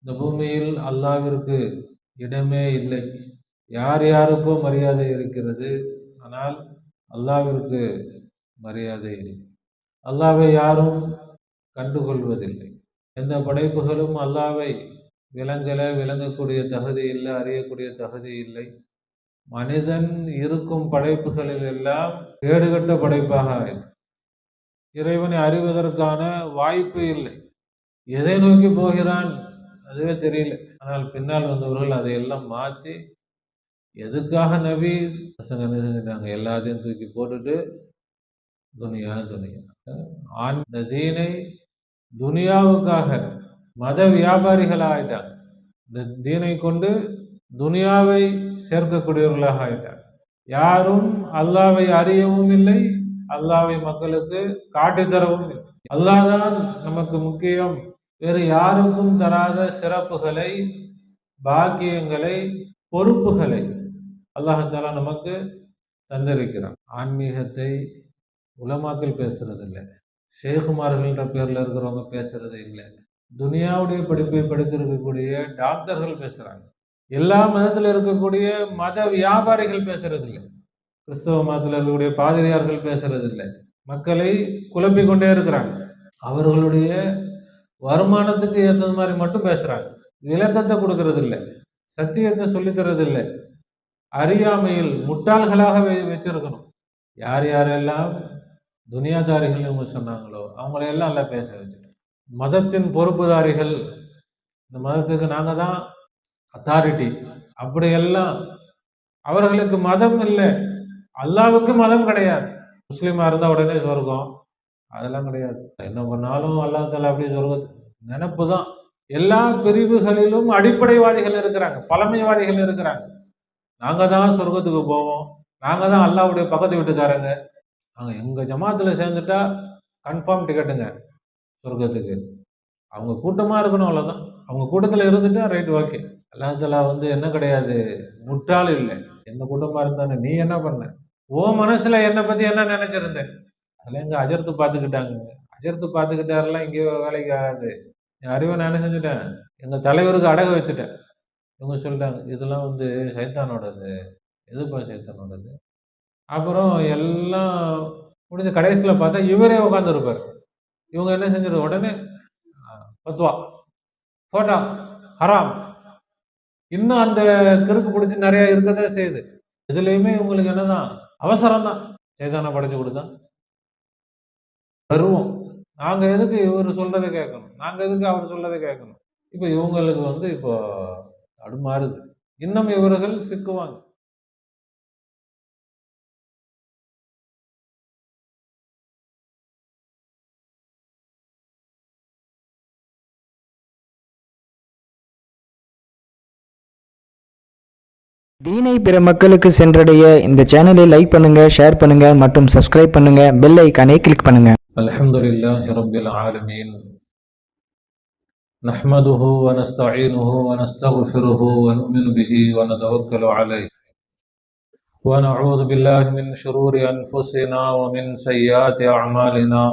இந்த பூமியில் அல்லாஹ்விற்கு இடமே இல்லை. யார் யாருக்கோ மரியாதை இருக்கிறது, ஆனால் அல்லாஹ்விற்கு மரியாதை இல்லை. அல்லாஹ்வை யாரும் கண்டுகொள்வதில்லை. எந்த படைப்புகளும் அல்லாஹ்வை விளங்கக்கூடிய தகுதி இல்லை, அறியக்கூடிய தகுதி இல்லை. மனிதன் இருக்கும் படைப்புகளில் எல்லாம் கேடுகட்ட படைப்பாக இறைவனை அறிவதற்கான வாய்ப்பு இல்லை. எதை நோக்கி போகிறான் அதுவே தெரியல. ஆனால் பின்னால் வந்தவர்கள் அதையெல்லாம் மாற்றி எதுக்காக நபி பசங்க என்ன செஞ்சுட்டாங்க, எல்லாத்தையும் தூக்கி போட்டுட்டு துனியா துனியா இந்த தீனை துனியாவுக்காக மத வியாபாரிகள் ஆயிட்டாங்க. இந்த தீனை கொண்டு துனியாவை சேர்க்கக்கூடியவர்களாக ஆயிட்டாங்க. யாரும் அல்லாவை அறியவும் இல்லை, அல்லாவை மக்களுக்கு காட்டித்தரவும் இல்லை. அல்லாஹ் தான் நமக்கு முக்கியம். வேறு யாருக்கும் தராத சிறப்புகளை, பாக்கியங்களை, பொறுப்புகளை அல்லாஹாலா நமக்கு தந்திருக்கிறான். ஆன்மீகத்தை உலமாக்கள் பேசுறது இல்லை, ஷேகுமார்கள்ன்ற பேர்ல இருக்கிறவங்க பேசுறது இல்லை, துனியாவுடைய படிப்பை படித்திருக்கக்கூடிய டாக்டர்கள் பேசுறாங்க. எல்லா மதத்தில் இருக்கக்கூடிய மத வியாபாரிகள் பேசுறது இல்லை, கிறிஸ்தவ மதத்தில் இருக்கக்கூடிய பாதிரியார்கள் பேசுறது இல்லை. மக்களை குழப்பிக் கொண்டே இருக்கிறாங்க. அவர்களுடைய வருமானத்துக்கு ஏற்றது மாதிரி மட்டும் பேசுறாங்க. விளக்கத்தை கொடுக்கறது இல்லை, சத்தியத்தை சொல்லித்தரது இல்லை. அறியாமையில் முட்டாள்களாக வச்சிருக்கணும். யார் யாரெல்லாம் துனியாதாரிகள் இவங்க சொன்னாங்களோ அவங்களையெல்லாம் எல்லாம் பேச வச்சிருக்கோம். மதத்தின் பொறுப்புதாரிகள், இந்த மதத்துக்கு நாங்க தான் அத்தாரிட்டி, அப்படியெல்லாம் அவர்களுக்கு மதம் இல்லை. அல்லாவுக்கு மதம் கிடையாது. முஸ்லீமா இருந்தா உடனே சொர்க்கம், அதெல்லாம் கிடையாது. என்ன பண்ணாலும் அல்லாஹ் தஆலா அப்படியே சொர்க்கத்து நினைப்பு தான். எல்லா பிரிவுகளிலும் அடிப்படைவாதிகள் இருக்கிறாங்க, பழமைவாதிகள் இருக்கிறாங்க. நாங்க தான் சொர்க்கத்துக்கு போவோம், நாங்க தான் அல்லாஹ்வுடைய பக்கத்து வீட்டுக்காரங்க, நாங்க எங்க ஜமாத்துல சேர்ந்துட்டா கன்ஃபார்ம் டிக்கெட்டுங்க சொர்க்கத்துக்கு. அவங்க கூட்டமா இருக்கணும், அவ்வளவுதான். அவங்க கூட்டத்துல இருந்துட்டா ரைட், ஓகே. அல்லாஹ் தஆலா என்ன கிடையாது, முட்டாள் இல்லை. எந்த கூட்டமா இருந்தானே நீ என்ன பண்ண, ஓ மனசுல என்னை பத்தி என்ன நினைச்சிருந்தேன், அதுல எங்க அஜர்த்து பார்த்துக்கிட்டாங்க. அஜர்த்து பார்த்துக்கிட்டாரெல்லாம் இங்கேயோ வேலைக்கு ஆகாது. என் அறிவை நான் என்ன செஞ்சுட்டேன், எங்க தலைவருக்கு அடகு வச்சுட்டேன். இவங்க சொல்லிட்டாங்க இதெல்லாம் சைத்தானோடது. எதுப்பா சைத்தானோடது? அப்புறம் எல்லாம் முடிஞ்ச கடைசியில பார்த்தா இவரே உட்கார்ந்து இருப்பார். இவங்க என்ன செஞ்சிரு, உடனே பத்வா, போட்டா ஹராம். இன்னும் அந்த கிறுக்கு பிடிச்சி நிறைய இருக்கதான் செய்யுது. இதுலயுமே இவங்களுக்கு என்னதான் அவசரம் தான், சைத்தானை படைச்சு கொடுத்தான் வருவோம். நாங்க எதுக்கு இவர் சொல்றதை கேட்கணும், நாங்க எதுக்கு அவர் சொல்றதை கேட்கணும். இப்ப இவங்களுக்கு இப்போ தடுமாறுது. இன்னும் இவர்கள் சிக்குவாங்க. தீனை பிற மக்களுக்கு சென்றடைய இந்த சேனலை லைக் பண்ணுங்க, ஷேர் பண்ணுங்க மற்றும் சப்ஸ்கிரைப் பண்ணுங்க. பெல் ஐகானை கிளிக் பண்ணுங்க. அல்ஹம்துலில்லாஹி ரப்பில் ஆலமீன். நஹ்மதுஹு வ நஸ்தஈனுஹு வ நஸ்தக்ஃபிருஹு வ நு'மினு பிஹி வ நதவக்கலு அலைஹி வ நஊது பில்லாஹி மின் ஷுரூரி அன்ஃபுஸினா வ மின் ஸய்யிஆத்தி அஅமாலினா.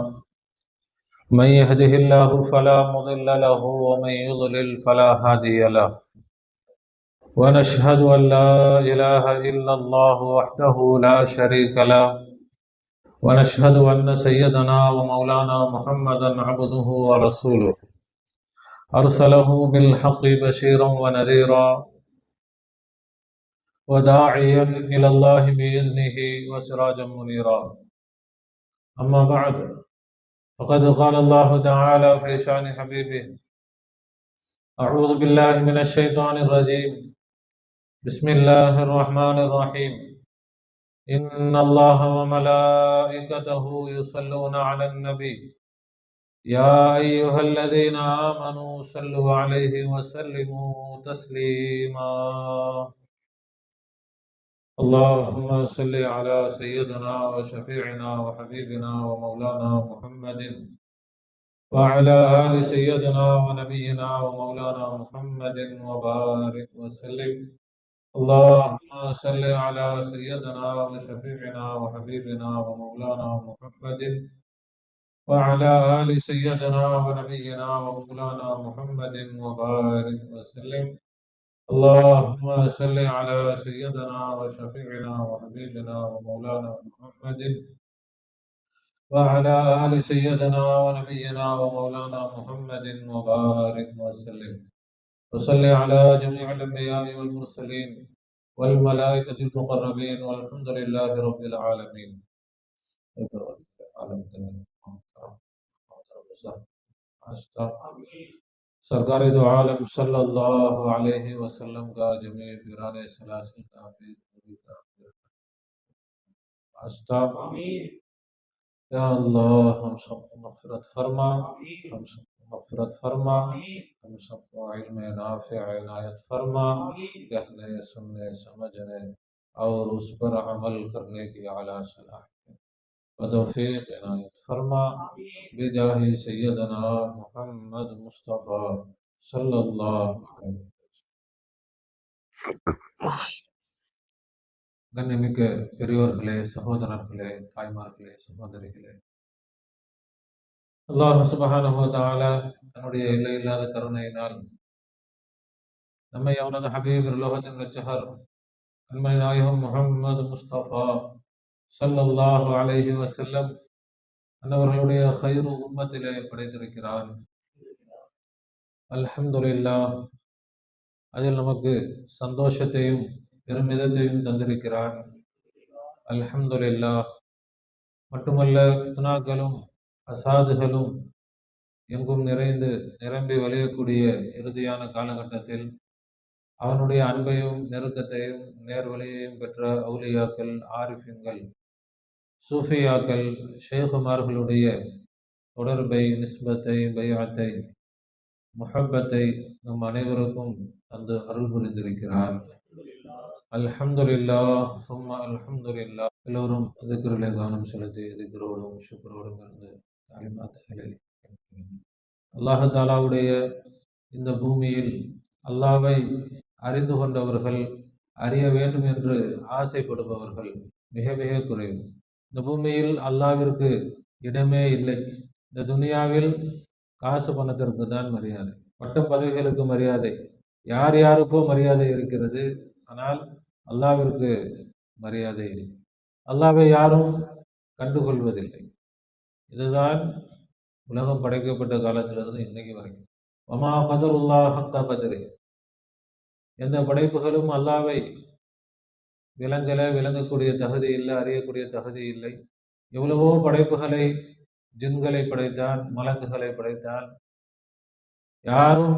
மன் யஹ்திஹில்லாஹு ஃபலா முضில்ல லஹு வ மன் யுضلل ஃபலா ஹாதிய லஹு. ونشهد أن لا إله إلا الله وحده لا شريك له ونشهد أن سيدنا ومولانا محمدا عبده ورسوله أرسله بالحق بشيرا ونذيرا وداعيا إلى الله بإذنه وسراجا منيرا. أما بعد، فقد قال الله تعالى في شأن حبيبه: أعوذ بالله من الشيطان الرجيم، بسم الله الرحمن الرحيم. إن الله وملائكته يصلون على النبي يا أيها الذين آمنوا صلوا عليه وسلموا تسليما. اللهم صل على سيدنا وشفيعنا وحبيبنا ومولانا محمد وعلى آل سيدنا ونبينا ومولانا محمد وبارك وسلم. اللهم صل على سيدنا وشفيعنا وحبيبنا ومولانا محمد وعلى آل سيدنا ونبينا ومولانا محمد وبارك وسلم. اللهم صل على سيدنا وشفيعنا وحبيبنا ومولانا محمد وعلى آل سيدنا ونبينا ومولانا محمد وبارك وسلم. وصل على جميع الأنبياء والمرسلين والملائكة المقربين والحمد لله رب العالمين. सरकार दो आलम सल्लल्लाहु अलैहि वसल्लम का जमी पीराने सलासिल का या अल्लाह हम सबको मग़फ़िरत फरमा, हम सबको मग़फ़िरत फरमा, हम सबको इल्म नाफ़िअ इनायत फरमा, कहने सुनने समझने और उस पर अमल करने की आला सलाहियत व तौफ़ीक़ इनायत फरमा बिजाहि सय्यदना मुहम्मद मुस्तफ़ा सल्लल्लाहु अलैहि वसल्लम. கண்ணியமிக்க பெரியோர்களே, சகோதரர்களே, தாய்மார்களே, சகோதரிகளே, அல்லாஹ் சுப்ஹானஹு வ தஆலா தன்னுடைய எல்லையில்லாத கருணையினால் நம்மை அவனது ஹபீப் உலகத்தின் இரட்சகர் அன்மை நாயகம் முஹம்மது முஸ்தபா ஸல்லல்லாஹு அலைஹி வஸல்லம் அன்னவர்களுடைய கைரு உம்மத்திலே படைத்திருக்கிறான். அல்ஹம்துலில்லாஹ், அதில் நமக்கு சந்தோஷத்தையும் பெருமிதத்தையும் தந்திருக்கிறான். அல்ஹம்துலில்லாஹ். மட்டுமல்ல, ஃபித்னாக்களும் அசாதுகளும் எங்கும் நிறைந்து நிரம்பி வழியக்கூடிய இறுதியான காலகட்டத்தில் அவனுடைய அன்பையும் நெருக்கத்தையும் நேர்வழியையும் பெற்ற அவுலியாக்கள், ஆரிஃபின்கள், சூஃபியாக்கள், ஷேகுமார்களுடைய தொடர்பை, நிஸ்பத்தை, பைஅத்தை, முஹப்பத்தை நம் அனைவருக்கும் தந்து அருள் புரிந்திருக்கிறார். அல்ஹம்துலில்லாஹ் சும்மா அல்ஹம்துலில்லாஹ். எல்லோரும் திக்ரிலே கவனம் செலுத்தி திக்ரோடும் ஷுக்ரோடும் இருந்து கலிமாத்துகளை அல்லாஹ் தாலாவுடைய இந்த பூமியில் அல்லாஹ்வை அறிந்து கொண்டவர்கள், அறிய வேண்டும் என்று ஆசைப்படுபவர்கள் மிக மிக குறைவு. இந்த பூமியில் அல்லாஹ்விற்கு இடமே இல்லை. இந்த துனியாவில் காசு பணத்திற்கு தான் மரியாதை, பட்டம் பதவிகளுக்கு மரியாதை, யார் யாருக்கோ மரியாதை இருக்கிறது. ஆனால் அல்லாஹ்விற்கு மரியாதை இல்லை. அல்லாஹ்வை யாரும் கண்டுகொள்வதில்லை. இதுதான் உலகம் படைக்கப்பட்ட காலத்திலிருந்து இன்னைக்கு வரைக்கும். வமா கதருல்லாஹ் ஹக்க கத்ரி. எந்த படைப்புகளும் அல்லாஹ்வை விளங்கக்கூடிய தகுதி இல்லை, அறியக்கூடிய தகுதி இல்லை. எவ்வளவோ படைப்புகளை ஜின்களை படைத்தான், மலக்குகளை படைத்தான். யாரும்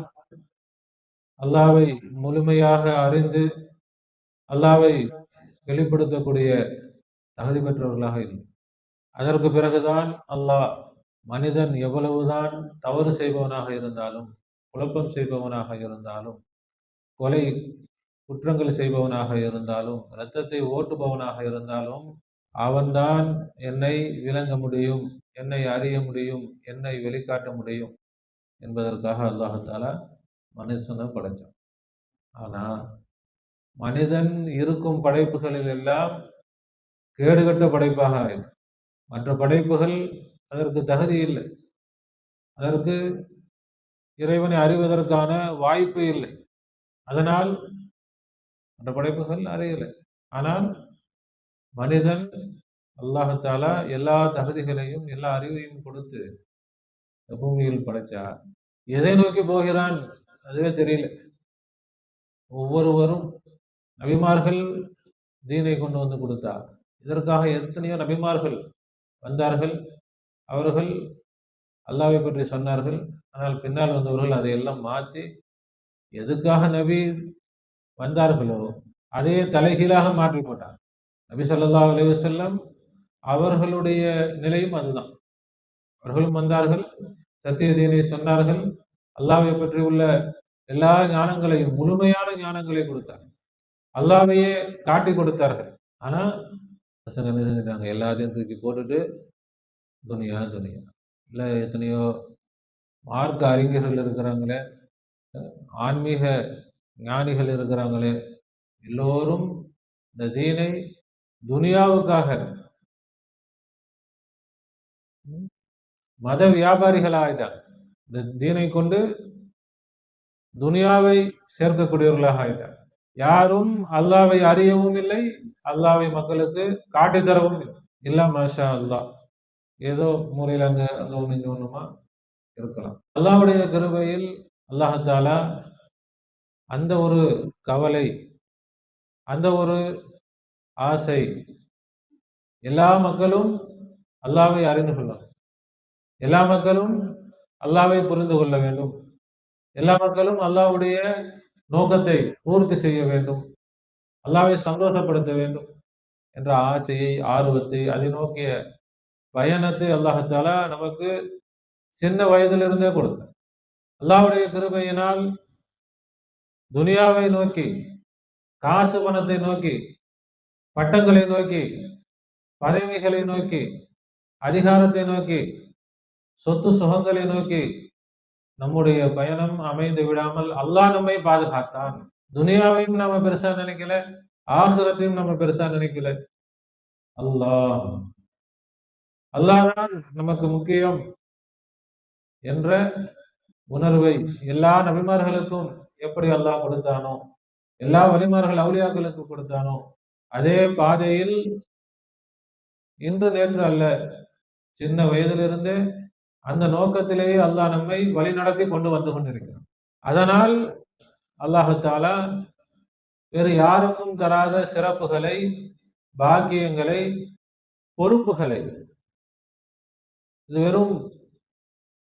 அல்லாஹ்வை முழுமையாக அறிந்து அல்லாஹ்வை வெளிப்படுத்தக்கூடிய தகுதி பெற்றவர்களாக இல்லை. அதற்கு பிறகுதான் அல்லாஹ் மனிதன் எவ்வளவுதான் தவறு செய்பவனாக இருந்தாலும், குழப்பம் செய்பவனாக இருந்தாலும், கொலை குற்றங்கள் செய்பவனாக இருந்தாலும், இரத்தத்தை ஓட்டுபவனாக இருந்தாலும், அவன்தான் என்னை விளங்க முடியும், என்னை அறிய முடியும், என்னை வெளிக்காட்ட முடியும் என்பதற்காக அல்லாஹ் தஆலா மனுஷனை படைச்சான். ஆனா மனிதன் இருக்கும் படைப்புகளில் எல்லாம் கேடுகட்ட படைப்பாக ஆயிடும். மற்ற படைப்புகள் அதற்கு தகுதி இல்லை, அதற்கு இறைவனை அறிவதற்கான வாய்ப்பு இல்லை. அதனால் மற்ற படைப்புகள் அறியலை. ஆனால் மனிதன் அல்லாஹ் தஆலா எல்லா தகுதிகளையும் எல்லா அறிவையும் கொடுத்து இந்த பூமியில் படைச்சார். எதை நோக்கி போகிறான் அதுவே தெரியல. ஒவ்வொருவரும் நபிமார்கள் தீனை கொண்டு வந்து கொடுத்தார். இதற்காக எத்தனையோ நபிமார்கள் வந்தார்கள், அவர்கள் அல்லாஹ்வை பற்றி சொன்னார்கள். ஆனால் பின்னால் வந்தவர்கள் அதையெல்லாம் மாற்றி எதுக்காக நபி வந்தார்களோ அதையே தலைகீழாக மாற்றி போட்டார். நபி ஸல்லல்லாஹு அலைஹி வஸல்லம் அவர்களுடைய நிலையும் அதுதான். அவர்களும் வந்தார்கள், சத்திய தீனை சொன்னார்கள், அல்லாஹ்வை பற்றி உள்ள எல்லா ஞானங்களையும், முழுமையான ஞானங்களை கொடுத்தார், அல்லாஹ்வையே காட்டி கொடுத்தார்கள். ஆனா பசங்க என்ன செஞ்சுட்டாங்க, எல்லாத்தையும் தூக்கி போட்டுட்டு துனியா துனியா. இல்லை, எத்தனையோ மார்க்க அறிஞர்கள் இருக்கிறாங்களே, ஆன்மீக ஞானிகள் இருக்கிறாங்களே, எல்லோரும் இந்த தீனை துனியாவுக்காக மத வியாபாரிகள் ஆயிட்டாங்க. இந்த தீனை கொண்டு துனியாவை சேர்க்கக்கூடியவர்களாக ஆயிட்டாங்க. யாரும் அல்லாவை அறியவும் இல்லை, அல்லாவை மக்களுக்கு காட்டி தரவும் இல்லை. இல்ல மாஷா அல்லாஹ், ஏதோ மூலையில அங்க அங்க ஒண்ணு இங்க ஒண்ணுமா இருக்கலாம். அல்லாஹ்வுடைய கிருபையில் அல்லாஹ் தஆலா அந்த ஒரு கவலை, அந்த ஒரு ஆசை, எல்லா மக்களும் அல்லாவை அறிந்து கொள்ளணும், எல்லா மக்களும் அல்லாவை புரிந்து கொள்ள வேண்டும், எல்லா மக்களும் அல்லாஹ்வுடைய நோக்கத்தை பூர்த்தி செய்ய வேண்டும், அல்லாவை சந்தோஷப்படுத்த வேண்டும் என்ற ஆசையை, ஆர்வத்தை, அதை நோக்கிய பயணத்தை அல்லாஹ் தஆலா நமக்கு சின்ன வயதிலிருந்தே கொடுத்தார். அல்லாஹ்வுடைய கிருபையினால் துனியாவை நோக்கி, காசு பணத்தை நோக்கி, பட்டங்களை நோக்கி, பதவிகளை நோக்கி, அதிகாரத்தை நோக்கி, சொத்து சுகங்களை நோக்கி நம்முடைய பயணம் அமைந்து விடாமல் அல்லாஹ் நம்மை பாதுகாத்தான். துனியாவையும் நம்ம பெருசா நினைக்கல, ஆகிரத்தையும் நம்ம பெருசா நினைக்கல. அல்லாஹ் அல்லாஹ் தான் நமக்கு முக்கியம் என்ற உணர்வை எல்லா நபிமார்களுக்கும் எப்படி அல்லாஹ் கொடுத்தானோ, எல்லா வலிமார்கள் அவுலியாக்களுக்கு கொடுத்தானோ, அதே பாதையில் இன்று நேற்று அல்ல, சின்ன வயதிலிருந்தே அந்த நோக்கத்திலேயே அல்லாஹ் நம்மை வழி நடத்தி கொண்டு வந்து கொண்டிருக்கிறான். அதனால் அல்லாஹ் தஆலா வேறு யாருக்கும் தராத சிறப்புகளை, பாக்கியங்களை, பொறுப்புகளை, இது வெறும்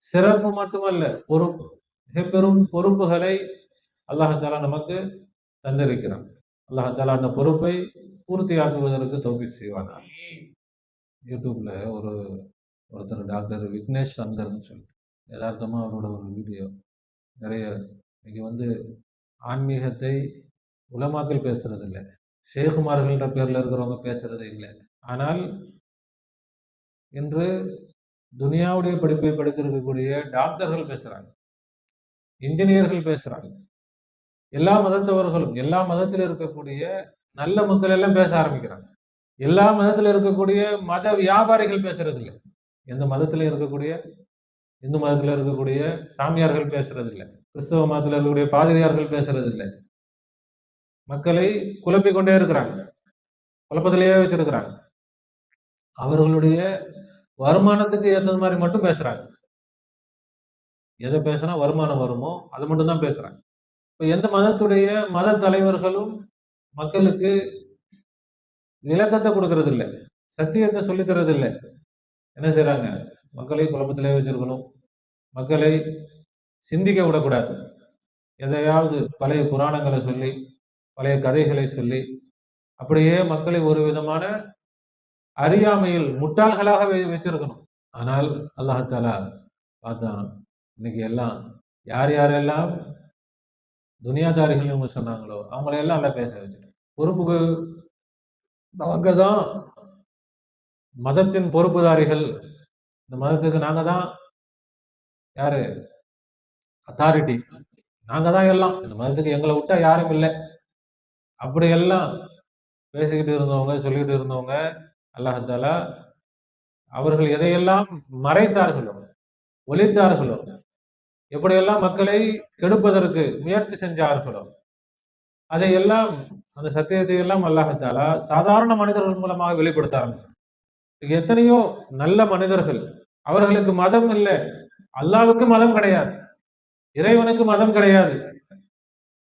சிறப்பு மட்டுமல்ல, பொறுப்பு, மிக பெரும் பொறுப்புகளை அல்லாஹ் தஆலா நமக்கு தந்திருக்கிறான். அல்லாஹ் தஆலா அந்த பொறுப்பை பூர்த்தியாக்குவதற்கு தௌஃபீக் செய்வானாக. யூடியூப்ல ஒருத்தர் டாக்டர் விக்னேஷ் சங்கர்னு சொல்லிட்டு யதார்த்தமா அவரோட ஒரு வீடியோ, நிறைய இன்னைக்கு ஆன்மீகத்தை உலமாக்கள் பேசுறது இல்லை, ஷேகுமார்கள்ன்ற பேர்ல இருக்கிறவங்க பேசுறது இல்லை. ஆனால் இன்று துனியாவுடைய படிப்பை படித்திருக்கக்கூடிய டாக்டர்கள் பேசுறாங்க, இன்ஜினியர்கள் பேசுறாங்க, எல்லா மதத்தவர்களும், எல்லா மதத்தில் இருக்கக்கூடிய நல்ல மக்கள் எல்லாம் பேச ஆரம்பிக்கிறாங்க. எல்லா மதத்தில் இருக்கக்கூடிய மத வியாபாரிகள் பேசுறது இல்லை. எந்த மதத்துல இருக்கக்கூடிய, இந்து மதத்துல இருக்கக்கூடிய சாமியார்கள் பேசுறது இல்லை, கிறிஸ்தவ மதத்துல இருக்கக்கூடிய பாதிரியார்கள் பேசுறது இல்லை. மக்களை குழப்பிக் கொண்டே இருக்கிறாங்க, குழப்பத்திலேயே வச்சிருக்கிறாங்க. அவர்களுடைய வருமானத்துக்கு ஏற்றது மாதிரி மட்டும் பேசுறாங்க. எதை பேசினா வருமானம் வருமோ அதை மட்டும் தான் பேசுறாங்க. இப்ப எந்த மதத்துடைய மத தலைவர்களும் மக்களுக்கு விளக்கத்தை கொடுக்கறது இல்லை, சத்தியத்தை சொல்லித் தர்றது இல்லை. என்ன செய்யறாங்க? மக்களை குழப்பத்திலே வச்சிருக்கணும், மக்களை சிந்திக்க விடக்கூடாது. எதையாவது பழைய புராணங்களை சொல்லி, பழைய கதைகளை சொல்லி, அப்படியே மக்களை ஒரு விதமான அறியாமையில் முட்டாள்களாக வச்சிருக்கணும். ஆனால் அல்லாஹ் தஆலா பார்த்தான், இன்னைக்கு எல்லாம் யார் யாரெல்லாம் துனியாதாரிகள் சொன்னாங்களோ அவங்களையெல்லாம் நல்லா பேச வச்சுட்டு, பொறுப்புக்கு நாங்க தான் மதத்தின் பொறுப்புதாரிகள், இந்த மதத்துக்கு நாங்க தான் யாரு அத்தாரிட்டி, நாங்க தான் எல்லாம், இந்த மதத்துக்கு எங்களை விட்டா யாரும் இல்லை, அப்படி எல்லாம் பேசிக்கிட்டு இருந்தவங்க, சொல்லிக்கிட்டு இருந்தவங்க, அல்லாஹ் தஆலா அவர்கள் எதையெல்லாம் மறைத்தார்களோ, ஒளித்தார்களோ, எப்படியெல்லாம் மக்களை கெடுப்பதற்கு முயற்சி செஞ்சார்களோ, அதையெல்லாம், அந்த சத்தியத்தை எல்லாம் அல்லாஹ் தஆலா சாதாரண மனிதர்கள் மூலமாக வெளிப்படுத்த ஆரம்பிச்சார். எத்தனையோ நல்ல மனிதர்கள், அவர்களுக்கு மதம் இல்லை, அல்லாஹ்வுக்கு மதம் கிடையாது, இறைவனுக்கு மதம் கிடையாது.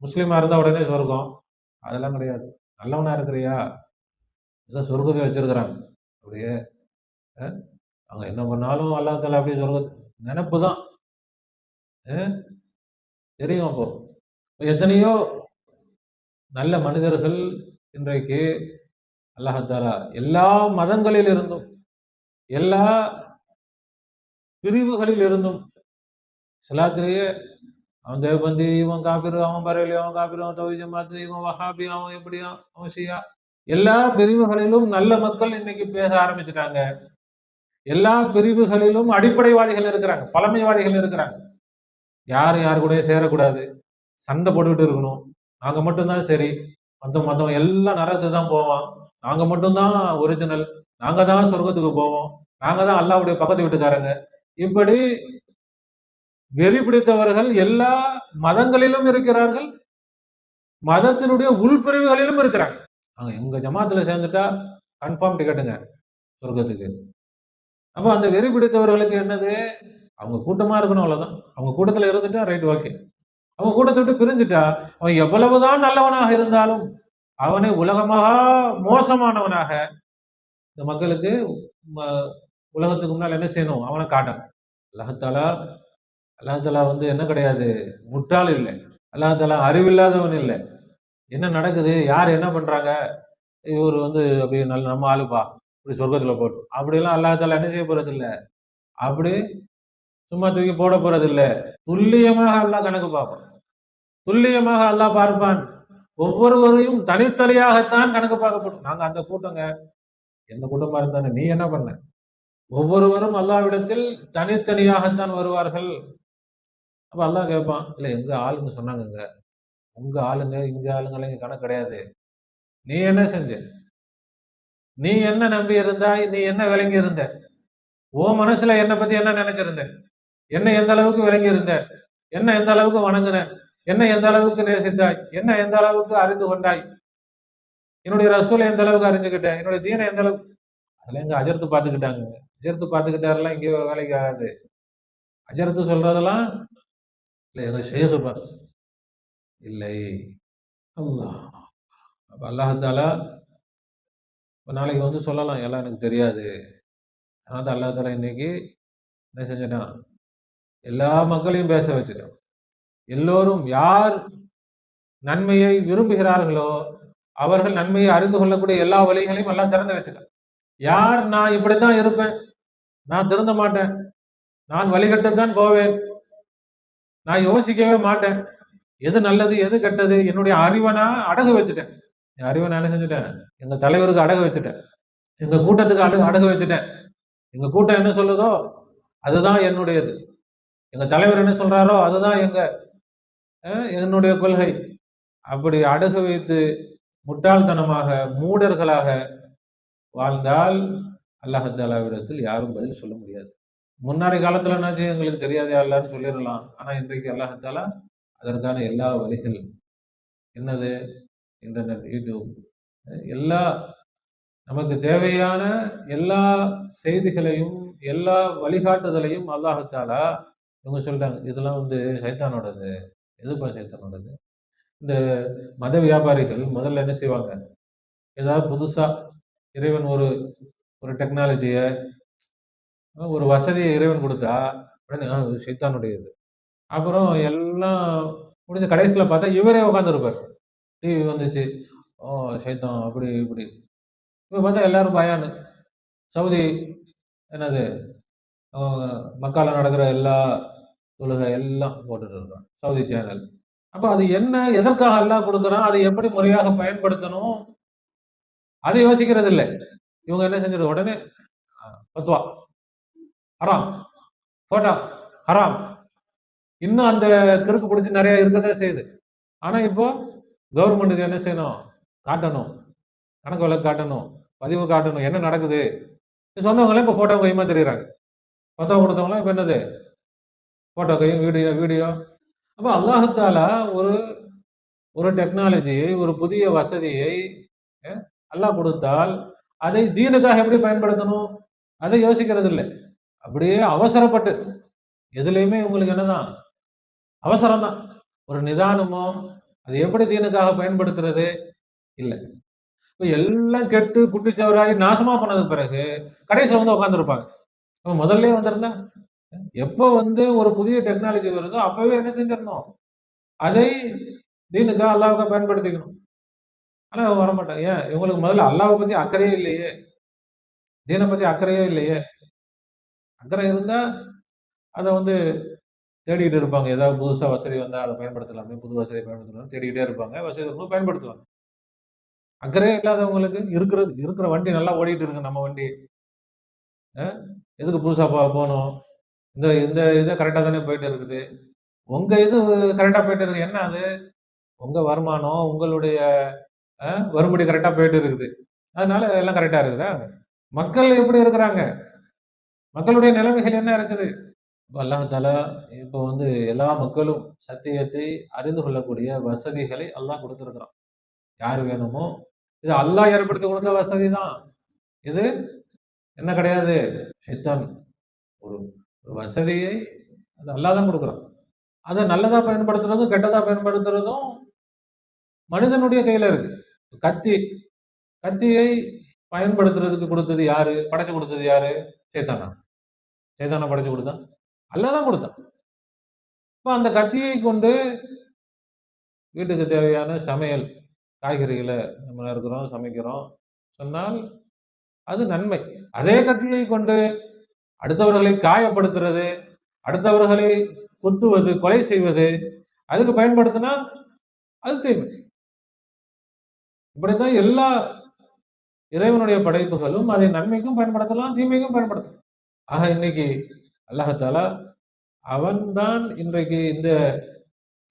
முஸ்லிமா இருந்தா உடனே சொர்க்கம், அதெல்லாம் கிடையாது. நல்லவனா இருக்கிறியா, சொர்க்கத்தை வச்சிருக்கிறாங்க. அப்படியே அவங்க என்ன பண்ணாலும் அல்லாஹ் தஆலா அப்படியே சொர்க்கத்தை நினைப்பு தான் தெரியும். அப்போ எத்தனையோ நல்ல மனிதர்கள் இன்றைக்கு அல்லாஹ் தஆலா எல்லா மதங்களில் இருந்தும், எல்லா பிரிவுகளில் இருந்தும், இஸ்லாத்திலேயே அவன் தேவபந்தி, இவன் காபிர், அவன் பரேலி, அவன் காபிர், அவன் தௌஹீத் ஜமாத், இவன் வஹாபி, அவன் எப்படியா, அவன் ஷியா, எல்லா பிரிவுகளிலும் நல்ல மக்கள் இன்னைக்கு பேச ஆரம்பிச்சுட்டாங்க. எல்லா பிரிவுகளிலும் அடிப்படைவாதிகள் இருக்கிறாங்க, பழமைவாதிகள் இருக்கிறாங்க. யாரு யாரு கூட சேரக்கூடாது, சண்டை போட்டுக்கிட்டு இருக்கணும், நாங்க மட்டும்தான் சரி, மத்தவன் எல்லாம் நரகத்துக்கு தான் போவான், நாங்க மட்டும்தான் ஒரிஜினல், நாங்க தான் சொர்க்கத்துக்கு போவோம், நாங்க தான் அல்லாஹ்வுடைய பக்கத்து வீட்டுக்காரங்க, இப்படி வெறி பிடித்தவர்கள் எல்லா மதங்களிலும் இருக்கிறார்கள், மதத்தினுடைய உள்பிரிவுகளிலும் இருக்கிறாங்க. எங்க ஜமாத்துல சேர்ந்துட்டா கன்ஃபார்ம் டிக்கெட்டுங்க சொர்க்கத்துக்கு. அப்ப அந்த வெறி பிடித்தவர்களுக்கு என்னது? அவங்க கூட்டமா இருக்கணும், அவ்வளவுதான். அவங்க கூட்டத்துல இருந்துட்டா ரைட், ஓகே. அவங்க கூட்டத்தை விட்டு பிரிஞ்சுட்டா அவன் எவ்வளவுதான் நல்லவனாக இருந்தாலும் அவனை உலகமாக மோசமானவனாக இந்த மக்களுக்கு உலகத்துக்கு முன்னால் என்ன செய்யணும்? அவனை காட்டணும். அல்லாஹாலா அல்லாஹாலா என்ன கிடையாது, முட்டாள் இல்லை. அல்லாஹாலா அறிவில்லாதவன் இல்லை. என்ன நடக்குது, யார் என்ன பண்றாங்க, இவர் அப்படி நல்ல நம்ம ஆளுப்பா இப்படி சொர்க்கத்துல போட்டு அப்படியெல்லாம் அல்லாஹாலா என்ன செய்ய போறது இல்லை. அப்படி சும்மா தூக்கி போட போறது இல்லை. துல்லியமாக அல்லாஹ் கணக்கு பார்ப்பான். துல்லியமாக அல்லாஹ் பார்ப்பான். ஒவ்வொருவரையும் தனித்தனியாகத்தான் கணக்கு பார்க்கப்படும். நாங்க அந்த கூட்டங்க, எந்த கூட்டமா இருந்தானே, நீ என்ன பண்ண? ஒவ்வொருவரும் அல்லாஹ்விடத்தில் தனித்தனியாகத்தான் வருவார்கள். அப்ப அல்லாஹ் கேட்பான், இல்ல எங்க ஆளுங்க சொன்னாங்க, உங்க ஆளுங்க இங்க ஆளுங்க இங்க கணக்கு கிடையாது. நீ என்ன செஞ்ச? நீ என்ன நம்பி இருந்தாய்? நீ என்ன விளங்கி இருந்த? ஓ மனசுல என்னை பத்தி என்ன நினைச்சிருந்த? என்ன எந்த அளவுக்கு விளங்கி இருந்த? என்ன எந்த அளவுக்கு வணங்குன? என்ன எந்த அளவுக்கு நேசித்தாய்? என்ன எந்த அளவுக்கு அறிந்து கொண்டாய்? என்னுடைய ரசூலை எந்த அளவுக்கு அறிஞ்சுக்கிட்டேன்? என்னுடைய தீனை எந்த அளவுக்கு? அதுல எங்க அஜர்த்து பாத்துக்கிட்டாங்க. அஜர்த்து பாத்துக்கிட்டாரெல்லாம் இங்கே வேலைக்கு ஆகாது. அஜர்த்து சொல்றதெல்லாம் இல்ல, எங்க ஷேഖ് இல்லை. அல்லாஹ் அப்ப அல்லாஹாலா நாளைக்கு சொல்லலாம், எல்லாம் எனக்கு தெரியாது. அதனால அல்லாஹாலா இன்னைக்கு என்ன செஞ்சிட்டான்? எல்லா மக்களையும் பேச வச்சுட்டான். எல்லோரும் யார் நன்மையை விரும்புகிறார்களோ அவர்கள் நன்மையை அறிந்து கொள்ளக்கூடிய எல்லா வழிகளையும் எல்லாம் திறந்து வச்சுட்டான். யார் நான் இப்படித்தான் இருப்பேன், நான் திருந்த மாட்டேன், நான் வழிகட்டத்தான் போவேன், நான் யோசிக்கவே மாட்டேன், எது நல்லது எது கெட்டது, என்னுடைய அறிவை நான் அடகு வச்சுட்டேன். என் அறிவை நான் என்ன செஞ்சுட்டேன்? எங்க தலைவருக்கு அடகு வச்சுட்டேன், எங்க கூட்டத்துக்கு அடகு வச்சுட்டேன். எங்க கூட்டம் என்ன சொல்லுதோ அதுதான் என்னுடையது, எங்க தலைவர் என்ன சொல்றாரோ அதுதான் என்னுடைய கொள்கை. அப்படி அடகு வைத்து முட்டாள்தனமாக மூடர்களாக வாழ்ந்தால் அல்லாஹாலாவிடத்தில் யாரும் பதில் சொல்ல முடியாது. முன்னாடி காலத்துல என்னாச்சு, எங்களுக்கு தெரியாதே அல்லான்னு சொல்லிடலாம். ஆனா இன்றைக்கு அல்லாஹாலா அதற்கான எல்லா வழிகள் என்னது, இன்டர்நெட், யூடியூப், எல்லா நமக்கு தேவையான எல்லா செய்திகளையும் எல்லா வழிகாட்டுதலையும் அல்லாஹாலா இவங்க சொல்றாங்க. இதெல்லாம் சைத்தானோடது. எதுப்பா சைத்தானோடது? இந்த மத வியாபாரிகள் முதல்ல என்ன செய்வாங்க, ஏதாவது புதுசா இறைவன் ஒரு ஒரு டெக்னாலஜிய ஒரு வசதியை இறைவன் கொடுத்தா உடனே சைத்தானுடையது. அப்புறம் எல்லாம் முடிஞ்ச கடைசியில பார்த்தா இவரே உட்காந்துருப்பார். டிவி வந்துச்சு, ஓ சைத்தான் அப்படி இப்படி. இப்ப பார்த்தா எல்லாரும் பயானு. சவுதி என்னது, மக்கால நடக்கிற எல்லா தொழுகை எல்லாம் போட்டுட்டு இருக்கான் சவுதி சேனல். அப்ப அது என்ன, எதற்காக எல்லாம் கொடுக்குறான், அதை எப்படி முறையாக பயன்படுத்தணும் அதை யோசிக்கிறது இல்லை. இவங்க என்ன செஞ்சது, உடனே பத்வா ஹராம், போட்டா ஹராம். இன்னும் அந்த கிறுக்கு பிடிச்சி நிறைய இருக்கதான் செய்யுது. ஆனா இப்போ கவர்மெண்ட்டுக்கு என்ன செய்யணும், காட்டணும், கணக்கு வழக்கு காட்டணும், பதிவு காட்டணும், என்ன நடக்குது. சொன்னவங்களே இப்ப போட்டோ கையுமா தெரியுறாங்க. பத்தா கொடுத்தவங்களாம் இப்ப என்னது, போட்டோ கையும் வீடியோ. அப்ப அல்லாஹாலா ஒரு ஒரு டெக்னாலஜியை, ஒரு புதிய வசதியை அல்லாஹ் கொடுத்தால் அதை தீனுக்காக எப்படி பயன்படுத்தணும் அதை யோசிக்கிறது இல்லை. அப்படியே அவசரப்பட்டு எதுலையுமே உங்களுக்கு என்னதான் அவசரம் தான். ஒரு நிதானமோ அது எப்படி தீனுக்காக பயன்படுத்துறது இல்லை. இப்ப எல்லாம் கெட்டு குட்டிச்சவராகி நாசமா போனதுக்கு பிறகு கடைசியில் உட்காந்துருப்பாங்க. முதல்ல வந்திருந்தா எப்போ ஒரு புதிய டெக்னாலஜி வருதோ அப்பவே என்ன செஞ்சிடணும், அதை தீனுக்காக அல்லாஹ்வுக்காக பயன்படுத்திக்கணும். ஆனா வரமாட்டாங்க. ஏன்? இவங்களுக்கு முதல்ல அல்லாஹ்வை பத்தி அக்கறையே இல்லையே, தீனை பத்தி அக்கறையே இல்லையே. அக்கறை இருந்தா அதை தேடிக்கிட்டு இருப்பாங்க. ஏதாவது புதுசா வசதி வந்தா அதை பயன்படுத்தலாமே, புது வசதியை பயன்படுத்தலாம் தேடிக்கிட்டே இருப்பாங்க. வசதி இருக்கும்போது பயன்படுத்துவாங்க. அக்கறையே இல்லாதவங்களுக்கு இருக்கிற வண்டி நல்லா ஓடிட்டு இருக்கு, நம்ம வண்டி எதுக்கு புதுசா போகணும், இந்த இந்த இதை கரெக்டா தானே போயிட்டு இருக்குது, உங்க இது கரெக்டா போயிட்டு இருக்கு, என்ன அது உங்க வருமானம் உங்களுடைய வரும்படி கரெக்டா போயிட்டு இருக்குது, அதனால எல்லாம் கரெக்டா இருக்குதா? மக்கள் எப்படி இருக்கிறாங்க, மக்களுடைய நிலைமைகள் என்ன இருக்குது? அல்லாஹ் தாலா இப்போ வந்து எல்லா மக்களும் சத்தியத்தை அறிந்து கொள்ளக்கூடிய வசதிகளை அல்லாஹ் கொடுத்திருக்கிறான். யார் வேணுமோ, இது அல்லாஹ் ஏற்படுத்தி கொடுத்த வசதி தான். இது என்ன கிடையாது, ஷைத்தான் ஒரு ஒரு வசதியை அது அல்லாஹ் தான் கொடுக்குறான். அதை நல்லதா பயன்படுத்துறதும் கெட்டதா பயன்படுத்துறதும் மனிதனுடைய கையில இருக்கு. கத்தி கத்தியை பயன்படுத்துறதுக்கு கொடுத்தது யாரு? படைச்சு கொடுத்தது யாரு? சேத்தானா? சேத்தானா படைச்சு கொடுத்தான்? அல்லாஹ் தான் கொடுத்தான். இப்ப அந்த கத்தியை கொண்டு வீட்டுக்கு தேவையான சமையல் காய்கறிகளை நம்ம நறுக்கிறோம், சமைக்கிறோம் சொன்னால் அது நன்மை. அதே கத்தியை கொண்டு அடுத்தவர்களை காயப்படுத்துறது, அடுத்தவர்களை குத்துவது, கொலை செய்வது, அதுக்கு பயன்படுத்தினா அது தீமை. இப்படித்தான் எல்லா இறைவனுடைய படைப்புகளும் அதை நன்மைக்கும் பயன்படுத்தலாம், தீமைக்கும் பயன்படுத்தலாம். ஆக இன்னைக்கு அல்லாஹாலா அவன்தான் இன்றைக்கு இந்த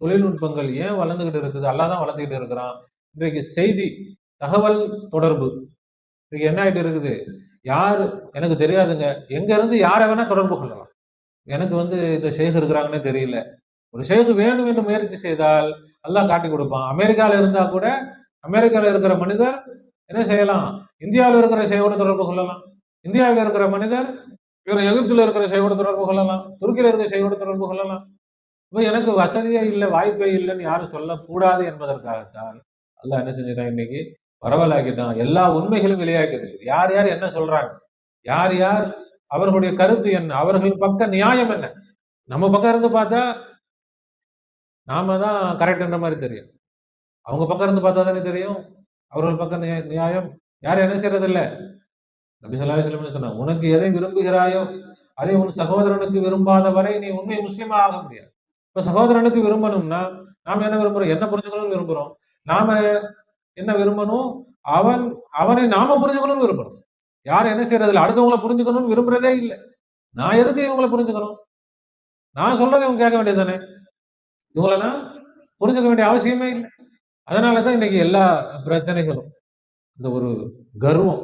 தொழில்நுட்பங்கள் ஏன் வளர்ந்துகிட்டு இருக்குது, அல்லாஹ் தான் வளர்ந்துகிட்டு இருக்கிறான். இன்றைக்கு செய்தி தகவல் தொடர்பு இன்னைக்கு என்ன ஆயிட்டு இருக்குது, யாரு எனக்கு தெரியாதுங்க, எங்க இருந்து யாரை வேணா தொடர்பு கொள்ளலாம். எனக்கு வந்து இந்த ஷேக் இருக்கிறாங்கன்னே தெரியல, ஒரு ஷேக் வேணும் என்று முயற்சி செய்தால் அல்லாஹ் காட்டி கொடுப்பான். அமெரிக்கால இருந்தா கூட அமெரிக்கால இருக்கிற மனிதர் என்ன செய்யலாம், இந்தியாவில் இருக்கிற ஷேக்கோட தொடர்பு கொள்ளலாம். இந்தியாவில் இருக்கிற மனிதர் இவர் எகிப்துல இருக்கிற ஷேக்கோட தொடர்பு கொள்ளலாம், துருக்கியில இருக்கிற ஷேக்கோட தொடர்பு கொள்ளலாம். இப்ப எனக்கு வசதியே இல்லை, வாய்ப்பே இல்லைன்னு யாரும் சொல்லக்கூடாது என்பதற்காகத்தான் அல்லாஹ் என்ன செஞ்சுட்டான், இன்னைக்கு பரவலாக்கிட்டான். எல்லா உண்மைகளும் வெளியாகிறது. யார் யார் என்ன சொல்றாங்க, யார் யார் அவர்களுடைய கருத்து என்ன, அவர்கள் பக்க நியாயம் என்ன. நம்ம பக்கம் இருந்து பார்த்தா நாம தான் கரெக்ட்ன்ற மாதிரி தெரியும். அவங்க பக்கம் இருந்து பார்த்தா தானே தெரியும் அவர்கள் பக்கம் நியாயம். யாரும் என்ன செய்யறது இல்ல. நபி ஸல்லல்லாஹு அலைஹி வஸல்லம் சொன்னாங்க, உனக்கு எதை விரும்புகிறாயோ அதை உன் சகோதரனுக்கு விரும்பாத வரை நீ உண்மை முஸ்லிமா ஆக முடியாது. இப்ப சகோதரனுக்கு விரும்பணும்னா நாம என்ன விரும்புறோம், என்ன புரிஞ்சுக்கணும்னு விரும்புறோம். நாம என்ன விரும்பணும், அவனை நாம புரிஞ்சுக்கணும்னு விரும்பணும். யாரும் என்ன செய்யறது இல்லை, அடுத்தவங்களை புரிஞ்சுக்கணும்னு விரும்புறதே இல்லை. நான் எதுக்கு இவங்களை புரிஞ்சுக்கணும், நான் சொல்றதை இவங்க கேட்க வேண்டியது தானே, இவங்களை நான் புரிஞ்சுக்க வேண்டிய அவசியமே இல்லை. அதனாலதான் இன்னைக்கு எல்லா பிரச்சனைகளும் இந்த ஒரு கர்வம்,